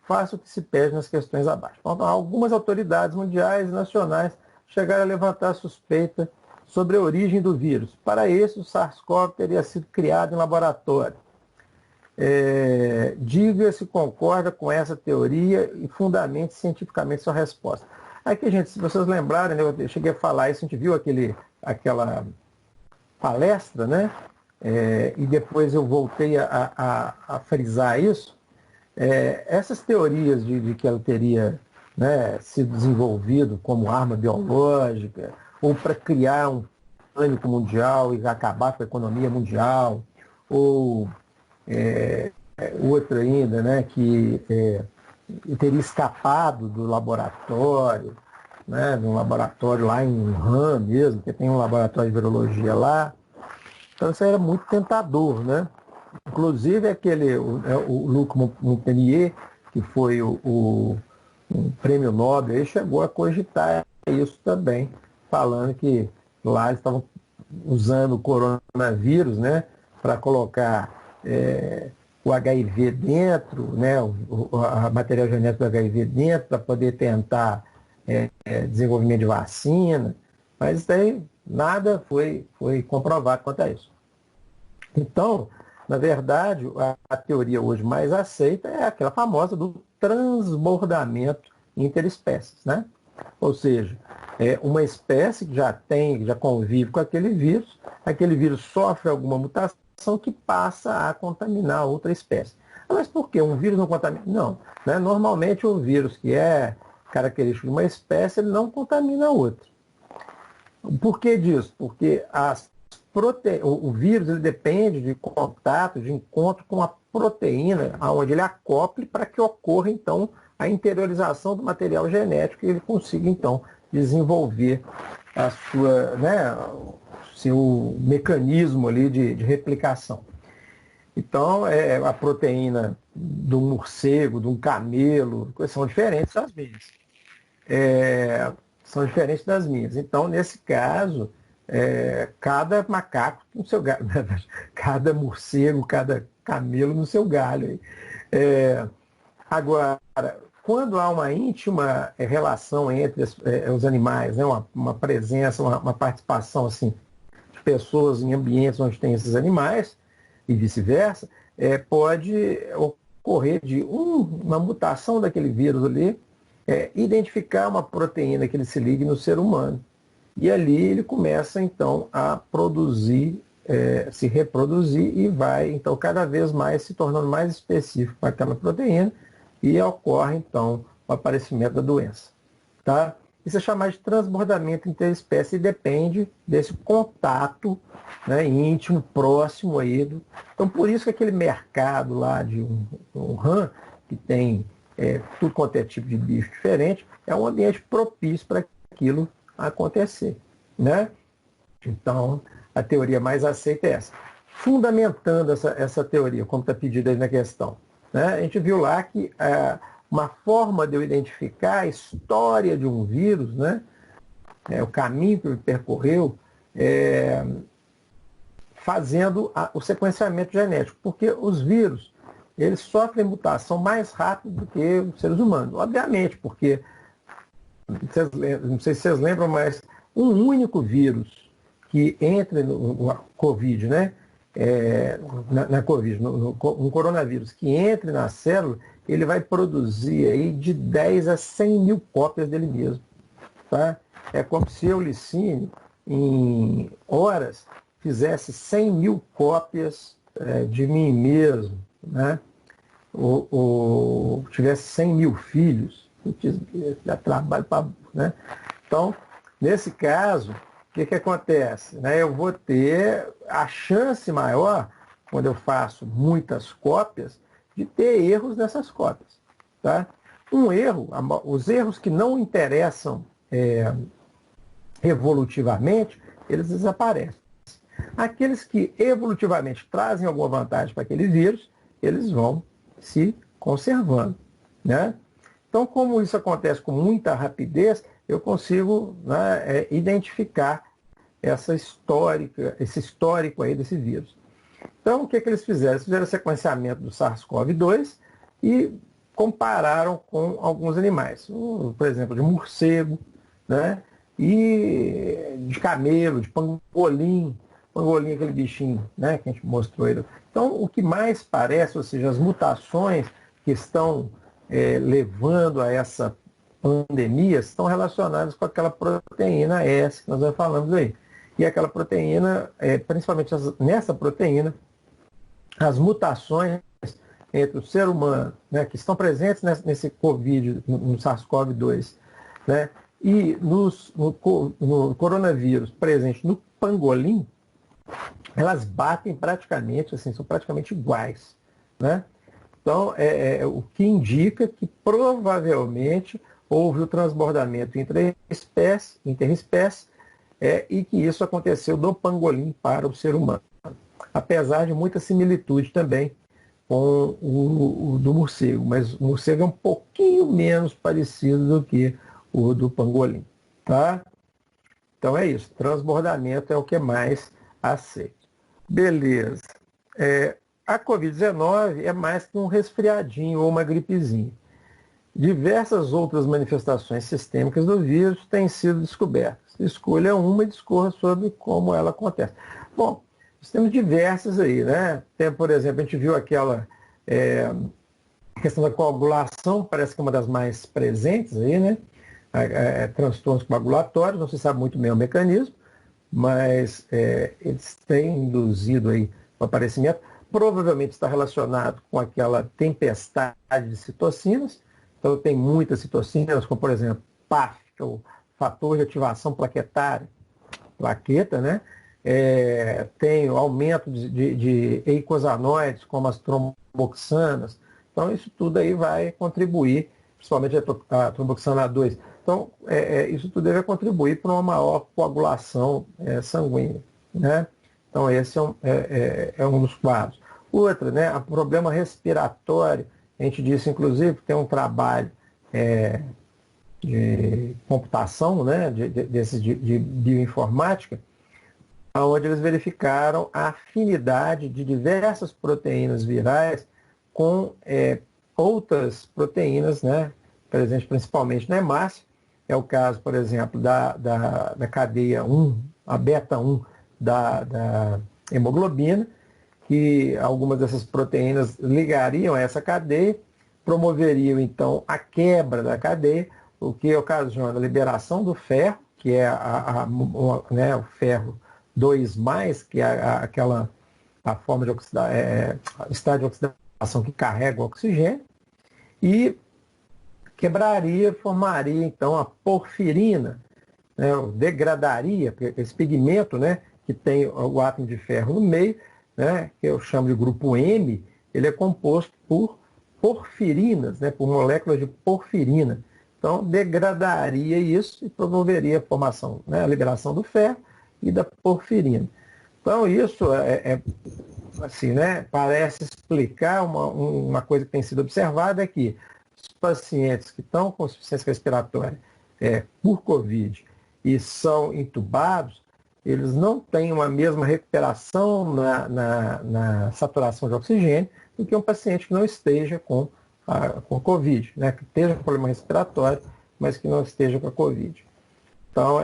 faça o que se pede nas questões abaixo. Então, algumas autoridades mundiais e nacionais chegaram a levantar a suspeita sobre a origem do vírus. Para isso, o SARS-CoV teria sido criado em laboratório. Diga se concorda com essa teoria e fundamente cientificamente sua resposta. Aqui, gente, se vocês lembrarem, né, eu cheguei a falar isso, a gente viu aquela palestra, né? E depois eu voltei a frisar isso. Essas teorias de que ela teria, né, sido desenvolvido como arma biológica, ou para criar um pânico mundial e acabar com a economia mundial, ou outra ainda, né, que teria escapado do laboratório, né, de um laboratório lá em Wuhan mesmo, que tem um laboratório de virologia lá. Então isso era muito tentador, né? Inclusive o Luc Montagnier, que foi um prêmio Nobel, ele chegou a cogitar isso também, falando que lá eles estavam usando o coronavírus, né, para colocar o HIV dentro, né, o material genético do HIV dentro, para poder tentar desenvolvimento de vacina, mas daí nada foi comprovado quanto a isso. Então, na verdade, a teoria hoje mais aceita é aquela famosa do transbordamento interespécies, né? Ou seja, uma espécie que já convive com aquele vírus sofre alguma mutação que passa a contaminar outra espécie. Mas por que? Um vírus não contamina? Não. Né? Normalmente um vírus que é característico de uma espécie, ele não contamina a outra. Por que disso? Porque o vírus ele depende de contato, de encontro com a proteína, onde ele acople para que ocorra, então, a interiorização do material genético e ele consiga, então, desenvolver seu mecanismo ali de replicação. Então, a proteína do morcego, de um camelo, são diferentes das minhas. São diferentes das minhas. Então, nesse caso, cada macaco no seu galho, cada morcego, cada camelo no seu galho. Agora, quando há uma íntima relação entre os animais, né, uma presença, uma participação assim, pessoas em ambientes onde tem esses animais, e vice-versa, pode ocorrer de uma mutação daquele vírus ali, identificar uma proteína que ele se ligue no ser humano. E ali ele começa, então, a produzir, se reproduzir e vai, então, cada vez mais se tornando mais específico para aquela proteína e ocorre, então, o aparecimento da doença. Tá? Isso é chamado de transbordamento interespécie e depende desse contato, né, íntimo, próximo aí. Então, por isso que aquele mercado lá de um rã, que tem tudo quanto é tipo de bicho diferente, é um ambiente propício para aquilo acontecer. Né? Então, a teoria mais aceita é essa. Fundamentando essa teoria, como está pedido aí na questão, né? A gente viu lá que uma forma de eu identificar a história de um vírus, né? O caminho que ele percorreu, fazendo o sequenciamento genético, porque os vírus eles sofrem mutação mais rápido do que os seres humanos, obviamente, porque, não sei se vocês lembram, mas um único vírus que entra no Covid, né? Na Covid, no coronavírus, que entre na célula, ele vai produzir aí de 10 a 100 mil cópias dele mesmo. Tá? É como se eu, Licínio, em horas, fizesse 100 mil cópias de mim mesmo, né? Ou tivesse 100 mil filhos, dá trabalho para... Né? Então, nesse caso, o que acontece? Né? Eu vou ter a chance maior, quando eu faço muitas cópias, de ter erros nessas cópias. Tá? Um erro, os erros que não interessam evolutivamente, eles desaparecem. Aqueles que evolutivamente trazem alguma vantagem para aquele vírus, eles vão se conservando. Né? Então, como isso acontece com muita rapidez, eu consigo, né, identificar esse histórico aí desse vírus. Então, o que eles fizeram? Eles fizeram o sequenciamento do SARS-CoV-2 e compararam com alguns animais. Por exemplo, de morcego, né? E de camelo, de pangolim. Pangolim é aquele bichinho, né, que a gente mostrou ele. Então, o que mais parece, ou seja, as mutações que estão levando a essa pandemia estão relacionadas com aquela proteína S que nós já falamos aí. E aquela proteína, principalmente nessa proteína, as mutações entre o ser humano, né, que estão presentes nesse Covid, no SARS-CoV-2, né, e no coronavírus presente no pangolim, elas batem praticamente, assim, são praticamente iguais. Né? Então, o que indica que provavelmente houve o transbordamento interespécie, e que isso aconteceu do pangolim para o ser humano. Apesar de muita similitude também com o do morcego, mas o morcego é um pouquinho menos parecido do que o do pangolim. Tá? Então é isso, transbordamento é o que é mais aceito. Beleza. A Covid-19 é mais que um resfriadinho ou uma gripezinha. Diversas outras manifestações sistêmicas do vírus têm sido descobertas. Escolha uma e discorra sobre como ela acontece. Bom, nós temos diversas aí, né? Tem, por exemplo, a gente viu aquela questão da coagulação, parece que é uma das mais presentes aí, né? Transtornos coagulatórios, não se sabe muito bem o mecanismo, mas eles têm induzido aí o aparecimento. Provavelmente está relacionado com aquela tempestade de citocinas. Então tem muitas citocinas, como por exemplo, PAF, que é o fator de ativação plaquetária, plaqueta, né? Tem o aumento de eicosanoides, como as tromboxanas. Então isso tudo aí vai contribuir, principalmente a tromboxana A2. Então isso tudo deve contribuir para uma maior coagulação sanguínea. Né? Então esse é um dos quadros. Outra, né, o problema respiratório, a gente disse inclusive que tem um trabalho de computação, né, de bioinformática, onde eles verificaram a afinidade de diversas proteínas virais com outras proteínas, né, presentes principalmente na hemácia. É o caso, por exemplo, da cadeia 1, a beta 1, da hemoglobina, que algumas dessas proteínas ligariam a essa cadeia, promoveriam então a quebra da cadeia, o que ocasiona a liberação do ferro, que é né, o ferro 2+, que é a forma de estágio de oxidação que carrega o oxigênio, e quebraria, formaria então a porfirina, né, degradaria, esse pigmento, né, que tem o átomo de ferro no meio, né, que eu chamo de grupo M, ele é composto por porfirinas, né, por moléculas de porfirina. Então, degradaria isso e promoveria a formação, né, a liberação do ferro e da porfirina. Então, isso assim, né, parece explicar uma coisa que tem sido observada, é que os pacientes que estão com insuficiência respiratória por Covid e são entubados, eles não têm uma mesma recuperação na saturação de oxigênio do que um paciente que não esteja com Covid, né? Que esteja com problema respiratório, mas que não esteja com a Covid. Então,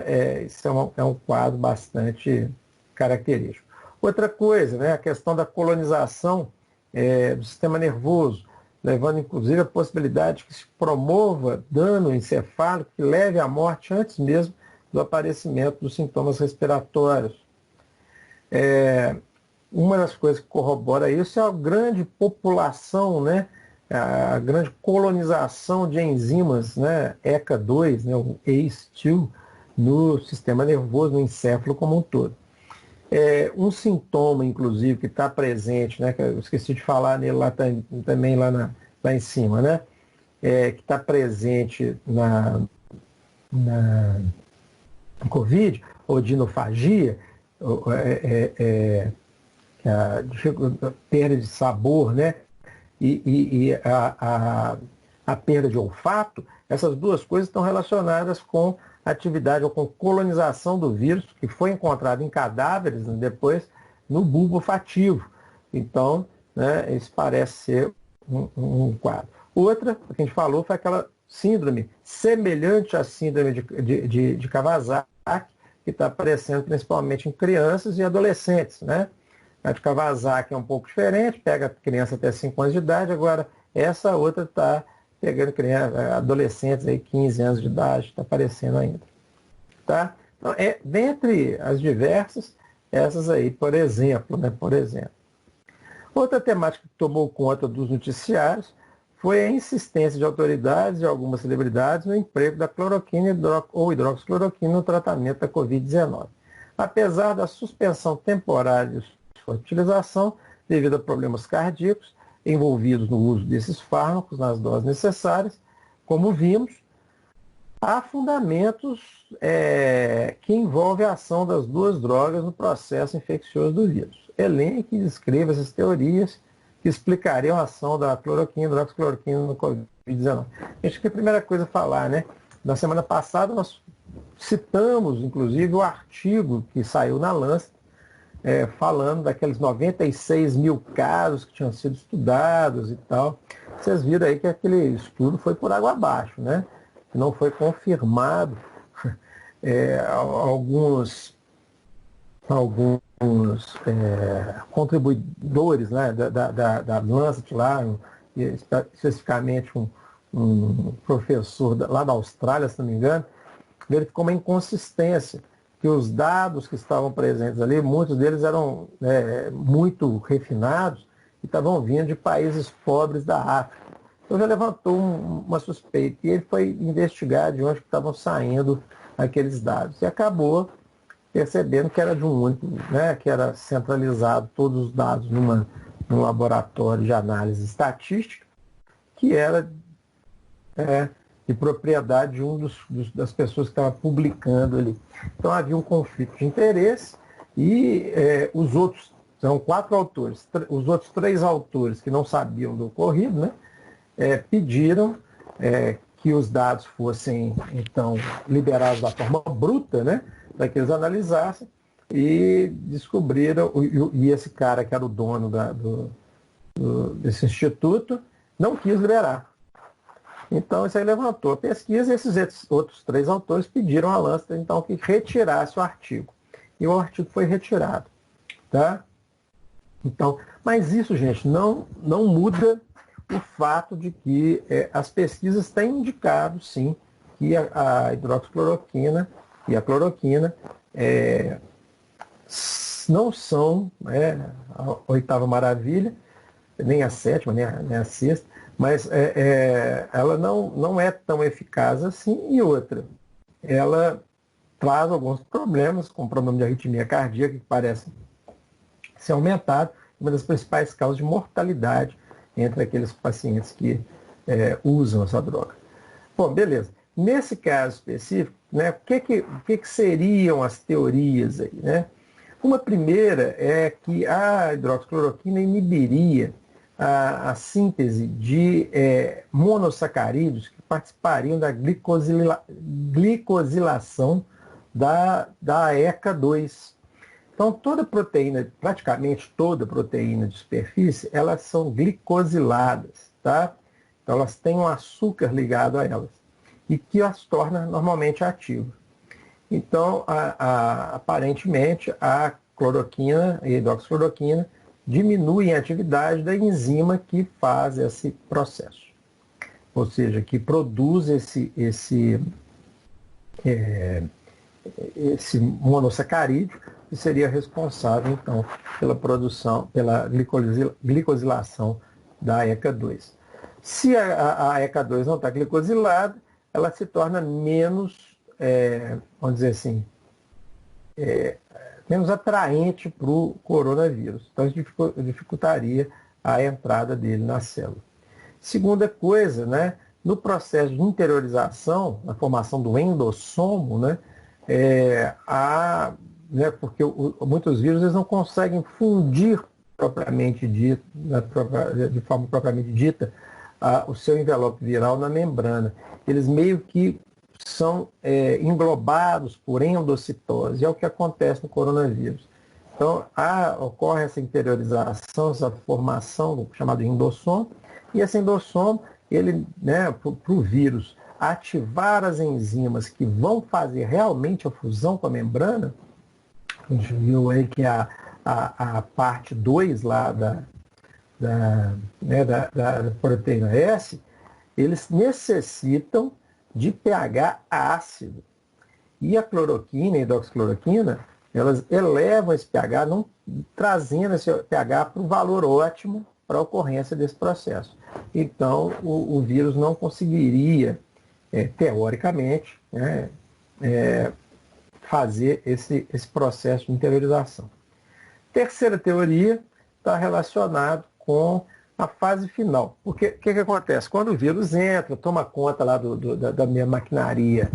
isso é um quadro bastante característico. Outra coisa, né? A questão da colonização do sistema nervoso, levando inclusive a possibilidade de que se promova dano encefálico que leve à morte antes mesmo do aparecimento dos sintomas respiratórios. Uma das coisas que corrobora isso é a grande população, né, a grande colonização de enzimas, né, ECA2, né, o ACE2, no sistema nervoso, no encéfalo como um todo. Um sintoma, inclusive, que está presente, né, que eu esqueci de falar nele também lá em cima, né, que está presente na Covid, odinofagia, a perda de sabor, né? E a perda de olfato, essas duas coisas estão relacionadas com atividade ou com colonização do vírus, que foi encontrado em cadáveres, né, depois no bulbo olfativo. Então, né, isso parece ser um quadro. Outra, que a gente falou, foi aquela síndrome semelhante à síndrome de Kawasaki, que está aparecendo principalmente em crianças e adolescentes, né? A de Kawasaki é um pouco diferente, pega criança até 5 anos de idade, agora essa outra está pegando adolescentes aí 15 anos de idade, está aparecendo ainda. Tá? Então, dentre as diversas, essas aí, por exemplo, né? Por exemplo. Outra temática que tomou conta dos noticiários foi a insistência de autoridades e algumas celebridades no emprego da cloroquina ou hidroxicloroquina no tratamento da Covid-19. Apesar da suspensão temporária de sua utilização, devido a problemas cardíacos envolvidos no uso desses fármacos nas doses necessárias, como vimos, há fundamentos que envolvem a ação das duas drogas no processo infeccioso do vírus. Elenque e descreva essas teorias que explicariam a ação da cloroquina e hidroxicloroquina no Covid-19. Acho que a primeira coisa a falar, né? Na semana passada nós citamos, inclusive, o artigo que saiu na Lancet, falando daqueles 96 mil casos que tinham sido estudados e tal. Vocês viram aí que aquele estudo foi por água abaixo, né? Não foi confirmado. Alguns contribuidores, né, da Lancet lá, especificamente um professor lá da Austrália, se não me engano, verificou uma inconsistência, que os dados que estavam presentes ali, muitos deles eram muito refinados e estavam vindo de países pobres da África. Então já levantou uma suspeita e ele foi investigar de onde estavam saindo aqueles dados e acabou percebendo que era de um único, né, que era centralizado todos os dados num laboratório de análise estatística, que era de propriedade de das pessoas que estavam publicando ali. Então havia um conflito de interesse e os outros, são 4 autores, os outros 3 autores que não sabiam do ocorrido, né, pediram que os dados fossem, então, liberados da forma bruta, né, para que eles analisassem, e descobriram, e esse cara que era o dono desse instituto não quis liberar. Então isso aí levantou a pesquisa e esses outros 3 autores pediram à Lancet então que retirasse o artigo. e o artigo foi retirado. Tá? Então, mas isso, gente, não muda o fato de que as pesquisas têm indicado, sim, que a hidroxicloroquina e a cloroquina não são a oitava maravilha, nem a sétima, nem a sexta, mas ela não é tão eficaz assim. E outra, ela traz alguns problemas, como o problema de arritmia cardíaca, que parece ser aumentado, uma das principais causas de mortalidade entre aqueles pacientes que usam essa droga. Bom, beleza. Nesse caso específico, né, o que seriam as teorias aí, né? Uma primeira é que a hidroxicloroquina inibiria a síntese de monossacarídeos que participariam da glicosilação da ECA2. Então, toda proteína, praticamente toda proteína de superfície, elas são glicosiladas, tá? Então, elas têm um açúcar ligado a elas e que as torna normalmente ativas. Então, aparentemente, a cloroquina e a hidroxicloroquina diminuem a atividade da enzima que faz esse processo. Ou seja, que produz esse monossacarídeo, que seria responsável, então, pela produção, pela glicosilação da ECA2. Se a ECA2 não está glicosilada, ela se torna menos, vamos dizer assim, menos atraente para o coronavírus. Então, isso dificultaria a entrada dele na célula. Segunda coisa, né, no processo de interiorização, na formação do endossomo, né, porque muitos vírus eles não conseguem fundir propriamente dito, de forma propriamente dita, o seu envelope viral na membrana. Eles meio que são englobados por endocitose, é o que acontece no coronavírus. Então, ocorre essa interiorização, essa formação chamada endossomo, e esse endossomo, ele, né, para o vírus ativar as enzimas que vão fazer realmente a fusão com a membrana, a gente viu aí que a parte 2 lá da proteína S, eles necessitam de pH ácido. E a cloroquina e a hidroxicloroquina, elas elevam esse pH, não trazendo esse pH para o valor ótimo para a ocorrência desse processo. Então, o vírus não conseguiria, teoricamente, fazer esse processo de interiorização. Terceira teoria está relacionada com a fase final. Porque o que acontece? Quando o vírus entra, toma conta lá da minha maquinaria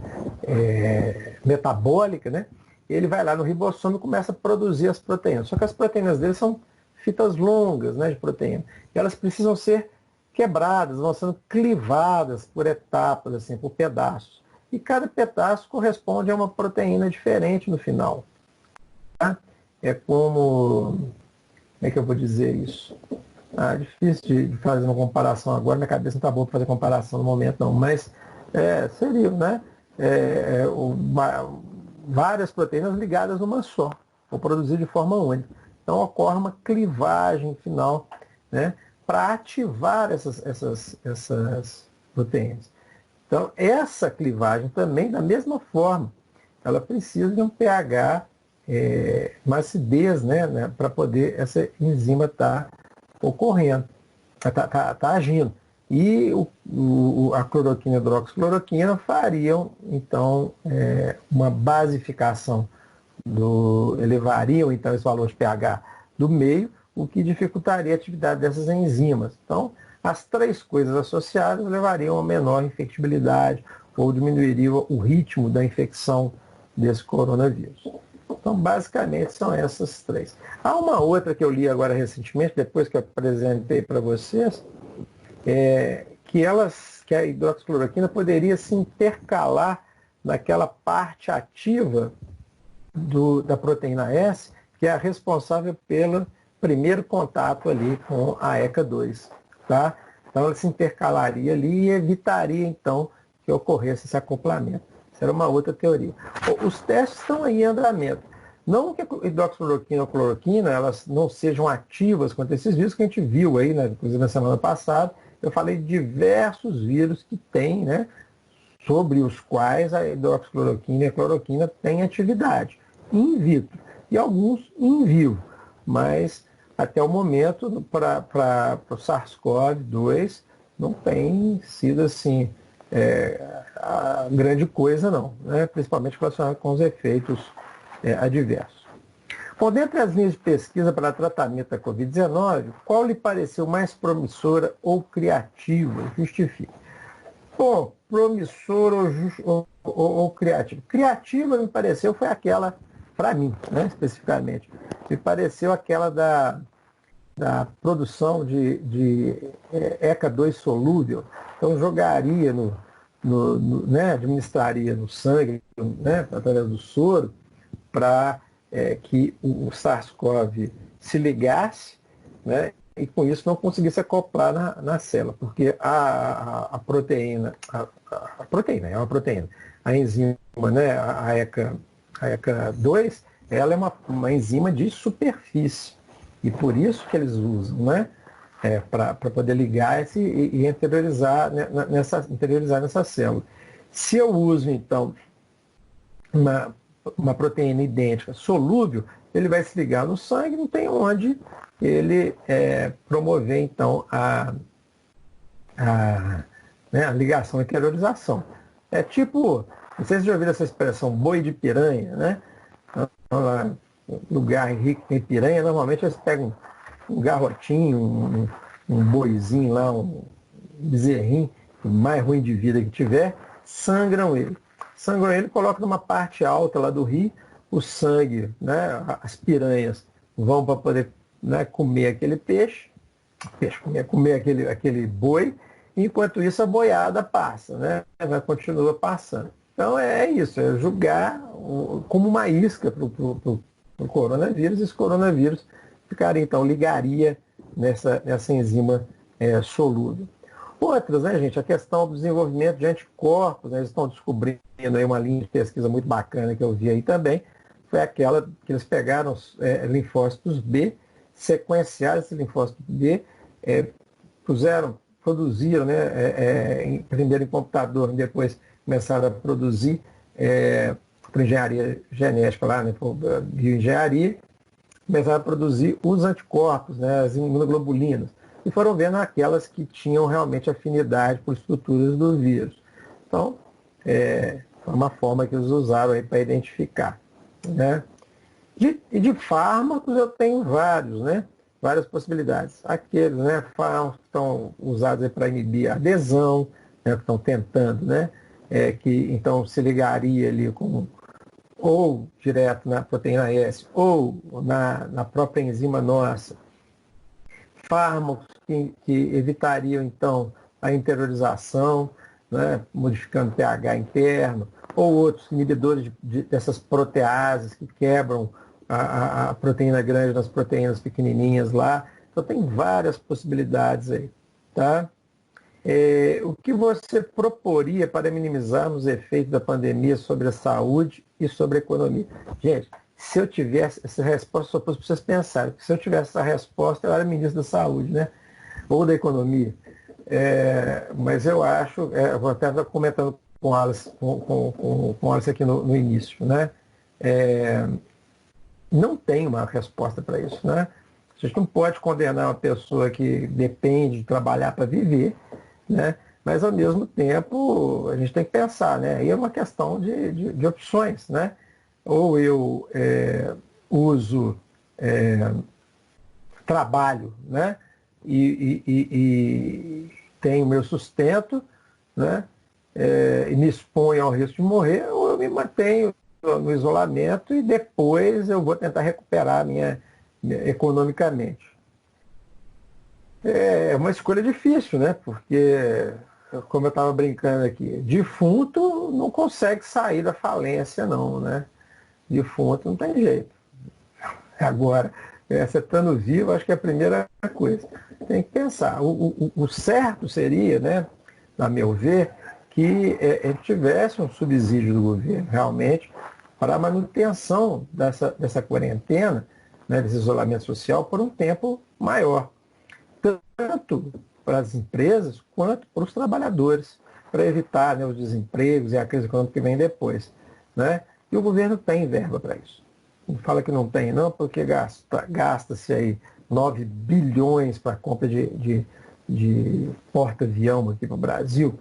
metabólica, né? Ele vai lá no ribossomo e começa a produzir as proteínas. Só que as proteínas dele são fitas longas, né, de proteína. E elas precisam ser quebradas, vão sendo clivadas por etapas, assim, por pedaços. E cada pedaço corresponde a uma proteína diferente no final. Tá? É como é que eu vou dizer isso? Difícil de fazer uma comparação agora, minha cabeça não está boa para fazer comparação no momento não, mas seria, né? Várias proteínas ligadas numa só, ou produzidas de forma única. Então ocorre uma clivagem final, né, para ativar essas proteínas. Então essa clivagem também, da mesma forma, ela precisa de um pH, uma acidez, né, para poder essa enzima estar ocorrendo, está agindo. E a cloroquina e a hidroxicloroquina fariam, então, uma basificação, elevariam, então, esse valor de pH do meio, o que dificultaria a atividade dessas enzimas. Então, as três coisas associadas levariam a menor infectibilidade ou diminuiriam o ritmo da infecção desse coronavírus. Então, basicamente, são essas três. Há uma outra que eu li agora recentemente, depois que eu apresentei para vocês, que a hidroxicloroquina poderia se intercalar naquela parte ativa da proteína S, que é a responsável pelo primeiro contato ali com a ECA2. Tá? Então, ela se intercalaria ali e evitaria, então, que ocorresse esse acoplamento. Essa era uma outra teoria. Os testes estão aí em andamento. Não que a hidroxicloroquina ou cloroquina elas não sejam ativas contra esses vírus que a gente viu aí, né, inclusive na semana passada, eu falei de diversos vírus que tem, né, sobre os quais a hidroxicloroquina e a cloroquina têm atividade in vitro e alguns in vivo, mas até o momento para o SARS-CoV-2 não tem sido assim a grande coisa não, né, principalmente relacionado com os efeitos adversos. Bom, dentre as linhas de pesquisa para tratamento da Covid-19, qual lhe pareceu mais promissora ou criativa? Justifique. Bom, promissora ou criativa? Criativa me pareceu foi aquela, para mim, né, especificamente, me pareceu aquela da produção de ECA2 solúvel. Então jogaria né, administraria no sangue, né, através do soro, para que o SARS-CoV se ligasse, né, e com isso não conseguisse acoplar na célula, porque a proteína, a proteína é uma proteína, a enzima, né, a ECA2, ela é uma enzima de superfície, e por isso que eles usam, né, para poder ligar e interiorizar nessa célula. Se eu uso, então, uma proteína idêntica solúvel, ele vai se ligar no sangue, não tem onde ele promover, então, né, a ligação, a interiorização. É tipo, não sei se já ouviram essa expressão, boi de piranha, né? Então, lá, lugar rico tem piranha, normalmente eles pegam um garrotinho, um boizinho lá, um bezerrinho, o mais ruim de vida que tiver, sangram ele. Sangram ele, coloca numa parte alta lá do rio, o sangue, né, as piranhas vão para poder, né, comer aquele peixe comer aquele boi, enquanto isso a boiada passa, né, ela continua passando. Então é isso, é julgar como uma isca para o coronavírus, e esse coronavírus ficaria, então, ligaria nessa enzima solúvel. Outras, né, gente, a questão do desenvolvimento de anticorpos, né, eles estão descobrindo aí uma linha de pesquisa muito bacana que eu vi aí também, foi aquela que eles pegaram linfócitos B, sequenciaram esses linfócitos B, produziram, né, primeiro em computador, e depois começaram a produzir por engenharia genética lá, né, por bioengenharia, começaram a produzir os anticorpos, né, as imunoglobulinas, e foram vendo aquelas que tinham realmente afinidade por estruturas do vírus. Então, foi uma forma que eles usaram aí para identificar, né? E de fármacos eu tenho vários, né? Várias possibilidades. Aqueles, né, fármacos que estão usados para inibir a adesão, né, que estão tentando, né? Que então se ligaria ali ou direto na proteína S ou na própria enzima nossa. Fármacos que evitariam, então, a interiorização, né, modificando o pH interno, ou outros inibidores dessas proteases que quebram a proteína grande nas proteínas pequenininhas lá. Então, tem várias possibilidades aí. Tá? O que você proporia para minimizar os efeitos da pandemia sobre a saúde e sobre a economia? Gente, se eu tivesse essa resposta, só para vocês pensarem, se eu tivesse essa resposta, eu era ministro da saúde, né? Ou da economia. Mas eu acho, vou até estar comentando com Alice, com Alice aqui no início, né? Não tem uma resposta para isso, né? A gente não pode condenar uma pessoa que depende de trabalhar para viver, né? Mas ao mesmo tempo a gente tem que pensar, né? Aí é uma questão de opções, né? Ou eu uso trabalho, né? E tenho meu sustento, né? E me exponho ao risco de morrer, ou eu me mantenho no isolamento e depois eu vou tentar recuperar economicamente. É uma escolha difícil, né? Porque, como eu estava brincando aqui, defunto não consegue sair da falência, não, né? Defunto não tem jeito. Agora, você estando vivo, acho que é a primeira coisa. Tem que pensar. O certo seria, né, a meu ver, que tivesse um subsídio do governo, realmente, para a manutenção dessa quarentena, né, desse isolamento social, por um tempo maior, tanto para as empresas quanto para os trabalhadores, para evitar, né, os desempregos e a crise econômica que vem depois. Né? E o governo tem verba para isso. Não fala que não tem, não, porque gasta-se aí 9 bilhões para a compra de porta-avião aqui para o Brasil.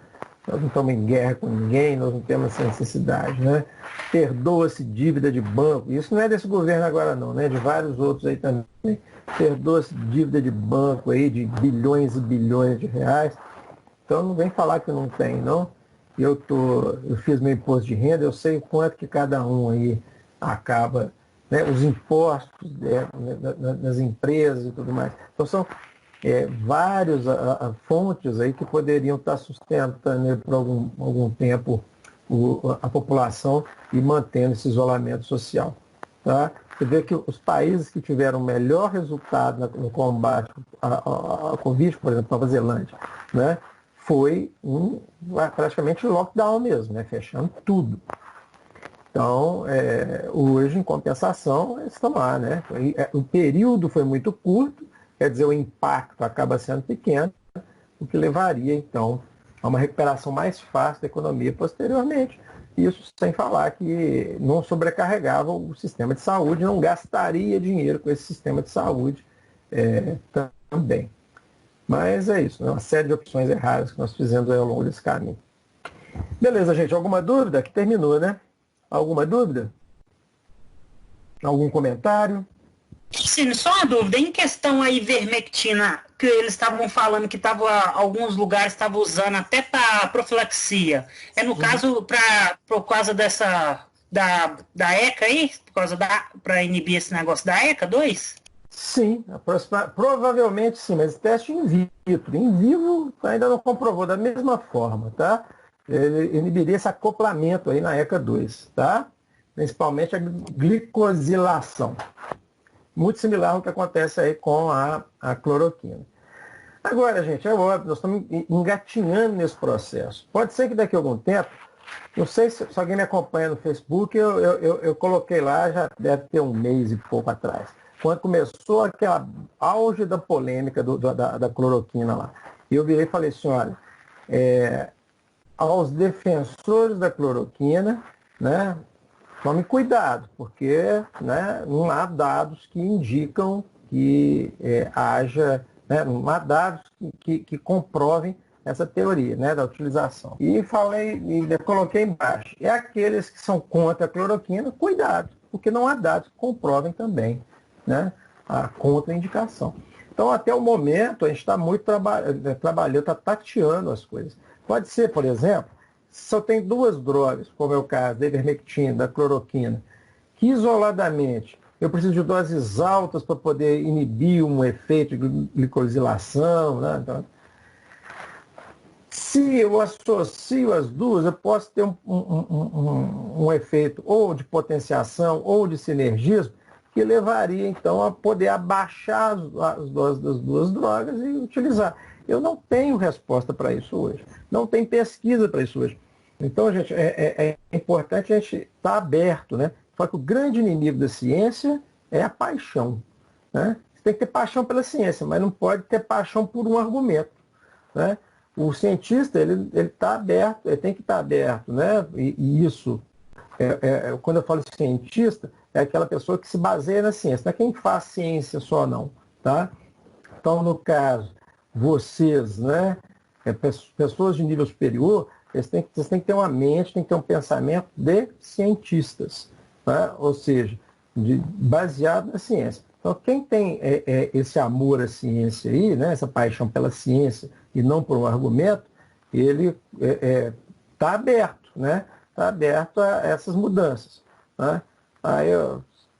Nós não estamos em guerra com ninguém, nós não temos essa necessidade. Né? Perdoa-se dívida de banco. Isso não é desse governo agora não, né? De vários outros aí também. Perdoa-se dívida de banco aí de bilhões e bilhões de reais. Então não vem falar que não tem, não. Eu fiz meu imposto de renda, eu sei o quanto que cada um aí acaba, né, os impostos, né, nas empresas e tudo mais. Então são várias fontes aí que poderiam estar sustentando, né, por algum tempo a população e mantendo esse isolamento social. Tá? Você vê que os países que tiveram melhor resultado no combate à Covid, por exemplo, Nova Zelândia, né, foi praticamente lockdown mesmo, né, fechando tudo. Então, hoje, em compensação, eles estão lá. Né? O período foi muito curto, quer dizer, o impacto acaba sendo pequeno, o que levaria, então, a uma recuperação mais fácil da economia posteriormente. Isso sem falar que não sobrecarregava o sistema de saúde, não gastaria dinheiro com esse sistema de saúde também. Mas é isso, né? Uma série de opções erradas que nós fizemos ao longo desse caminho. Beleza, gente, alguma dúvida? Aqui terminou, né? Alguma dúvida? Algum comentário? Sim, só uma dúvida. Em questão a ivermectina, que eles estavam falando que alguns lugares estavam usando até para profilaxia. É no caso por causa da ECA aí? Para inibir esse negócio da ECA 2? Sim, provavelmente sim, mas teste in vitro. Em vivo ainda não comprovou da mesma forma, tá? Ele inibiria esse acoplamento aí na ECA 2, tá? Principalmente a glicosilação. Muito similar ao que acontece aí com a cloroquina. Agora, gente, é óbvio, nós estamos engatinhando nesse processo. Pode ser que daqui a algum tempo, não sei se alguém me acompanha no Facebook, eu coloquei lá, já deve ter um mês e pouco atrás, quando começou aquela auge da polêmica da cloroquina lá. E eu virei e falei assim, olha, aos defensores da cloroquina, né, tome cuidado, porque, né, não há dados que indicam que haja, né, não há dados que comprovem essa teoria, né, da utilização. E coloquei embaixo, aqueles que são contra a cloroquina, cuidado, porque não há dados que comprovem também, né, a contraindicação. Então, até o momento, a gente está muito trabalhando, está tateando as coisas. Pode ser, por exemplo, só tem duas drogas, como é o caso da ivermectina, da cloroquina, que isoladamente eu preciso de doses altas para poder inibir um efeito de glicosilação. Né? Então, se eu associo as duas, eu posso ter um efeito ou de potenciação ou de sinergismo que levaria, então, a poder abaixar as doses das duas drogas e utilizar. Eu não tenho resposta para isso hoje. Não tem pesquisa para isso hoje. Então, gente, é importante a gente estar aberto, né? Só que o grande inimigo da ciência é a paixão. Né? Você tem que ter paixão pela ciência, mas não pode ter paixão por um argumento. Né? O cientista, ele está aberto, ele tem que estar aberto. Né? E isso, quando eu falo cientista, é aquela pessoa que se baseia na ciência. Não é quem faz ciência só, não. Tá? Então, no caso, vocês, né, pessoas de nível superior, vocês têm que ter uma mente, têm que ter um pensamento de cientistas, né? Ou seja, baseado na ciência. Então, quem tem esse amor à ciência aí, né, essa paixão pela ciência e não por um argumento, ele está aberto, né? Está aberto a essas mudanças. Né? Aí,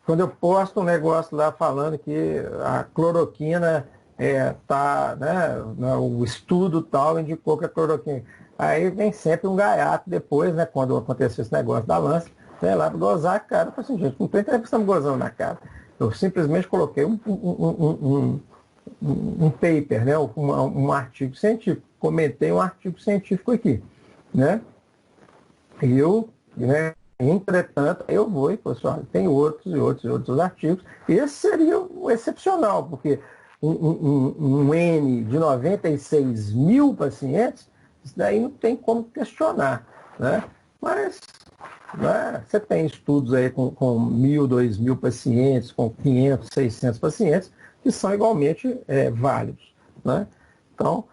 quando eu posto um negócio lá falando que a cloroquina né, o estudo tal indicou que a cloroquina. Aí vem sempre um gaiato depois, né, quando aconteceu esse negócio da lança, vem lá para gozar a cara. Eu falei assim, gente, não tem tempo que estamos gozando na cara. Eu simplesmente coloquei um paper, né, um artigo científico. Comentei um artigo científico aqui. Né? E eu, né, Entretanto, eu vou e falo assim, olha, tem outros e outros e outros artigos. Esse seria o excepcional, porque um N de 96 mil pacientes, isso daí não tem como questionar, né? Mas, né, você tem estudos aí com 1.000, 2.000 pacientes, com 500, 600 pacientes, que são igualmente válidos, né? Então,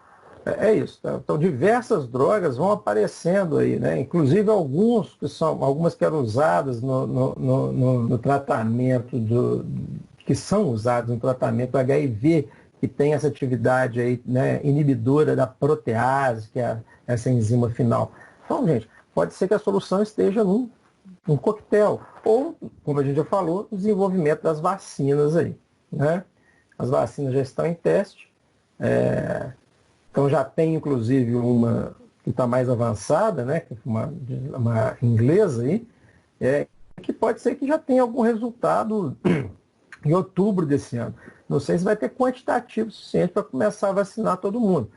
é isso. Então, diversas drogas vão aparecendo aí, né? Inclusive algumas que eram usadas no tratamento que são usadas no tratamento do HIV, que tem essa atividade aí, né, inibidora da protease, que é essa enzima final. Então, gente, pode ser que a solução esteja num coquetel, ou, como a gente já falou, o desenvolvimento das vacinas aí, né? As vacinas já estão em teste. Então já tem inclusive uma que está mais avançada, né, uma inglesa aí, que pode ser que já tenha algum resultado em outubro desse ano. Não sei se vai ter quantitativo suficiente para começar a vacinar todo mundo.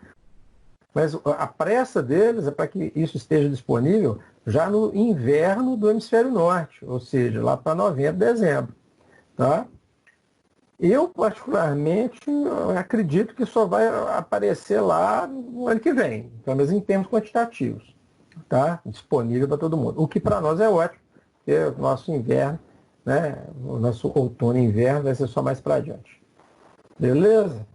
Mas a pressa deles é para que isso esteja disponível já no inverno do hemisfério norte, ou seja, lá para novembro, dezembro. Tá? Eu, particularmente, acredito que só vai aparecer lá no ano que vem, pelo menos em termos quantitativos, tá? Disponível para todo mundo. O que para nós é ótimo, porque o nosso inverno, né, o nosso outono e inverno vai ser só mais para adiante. Beleza?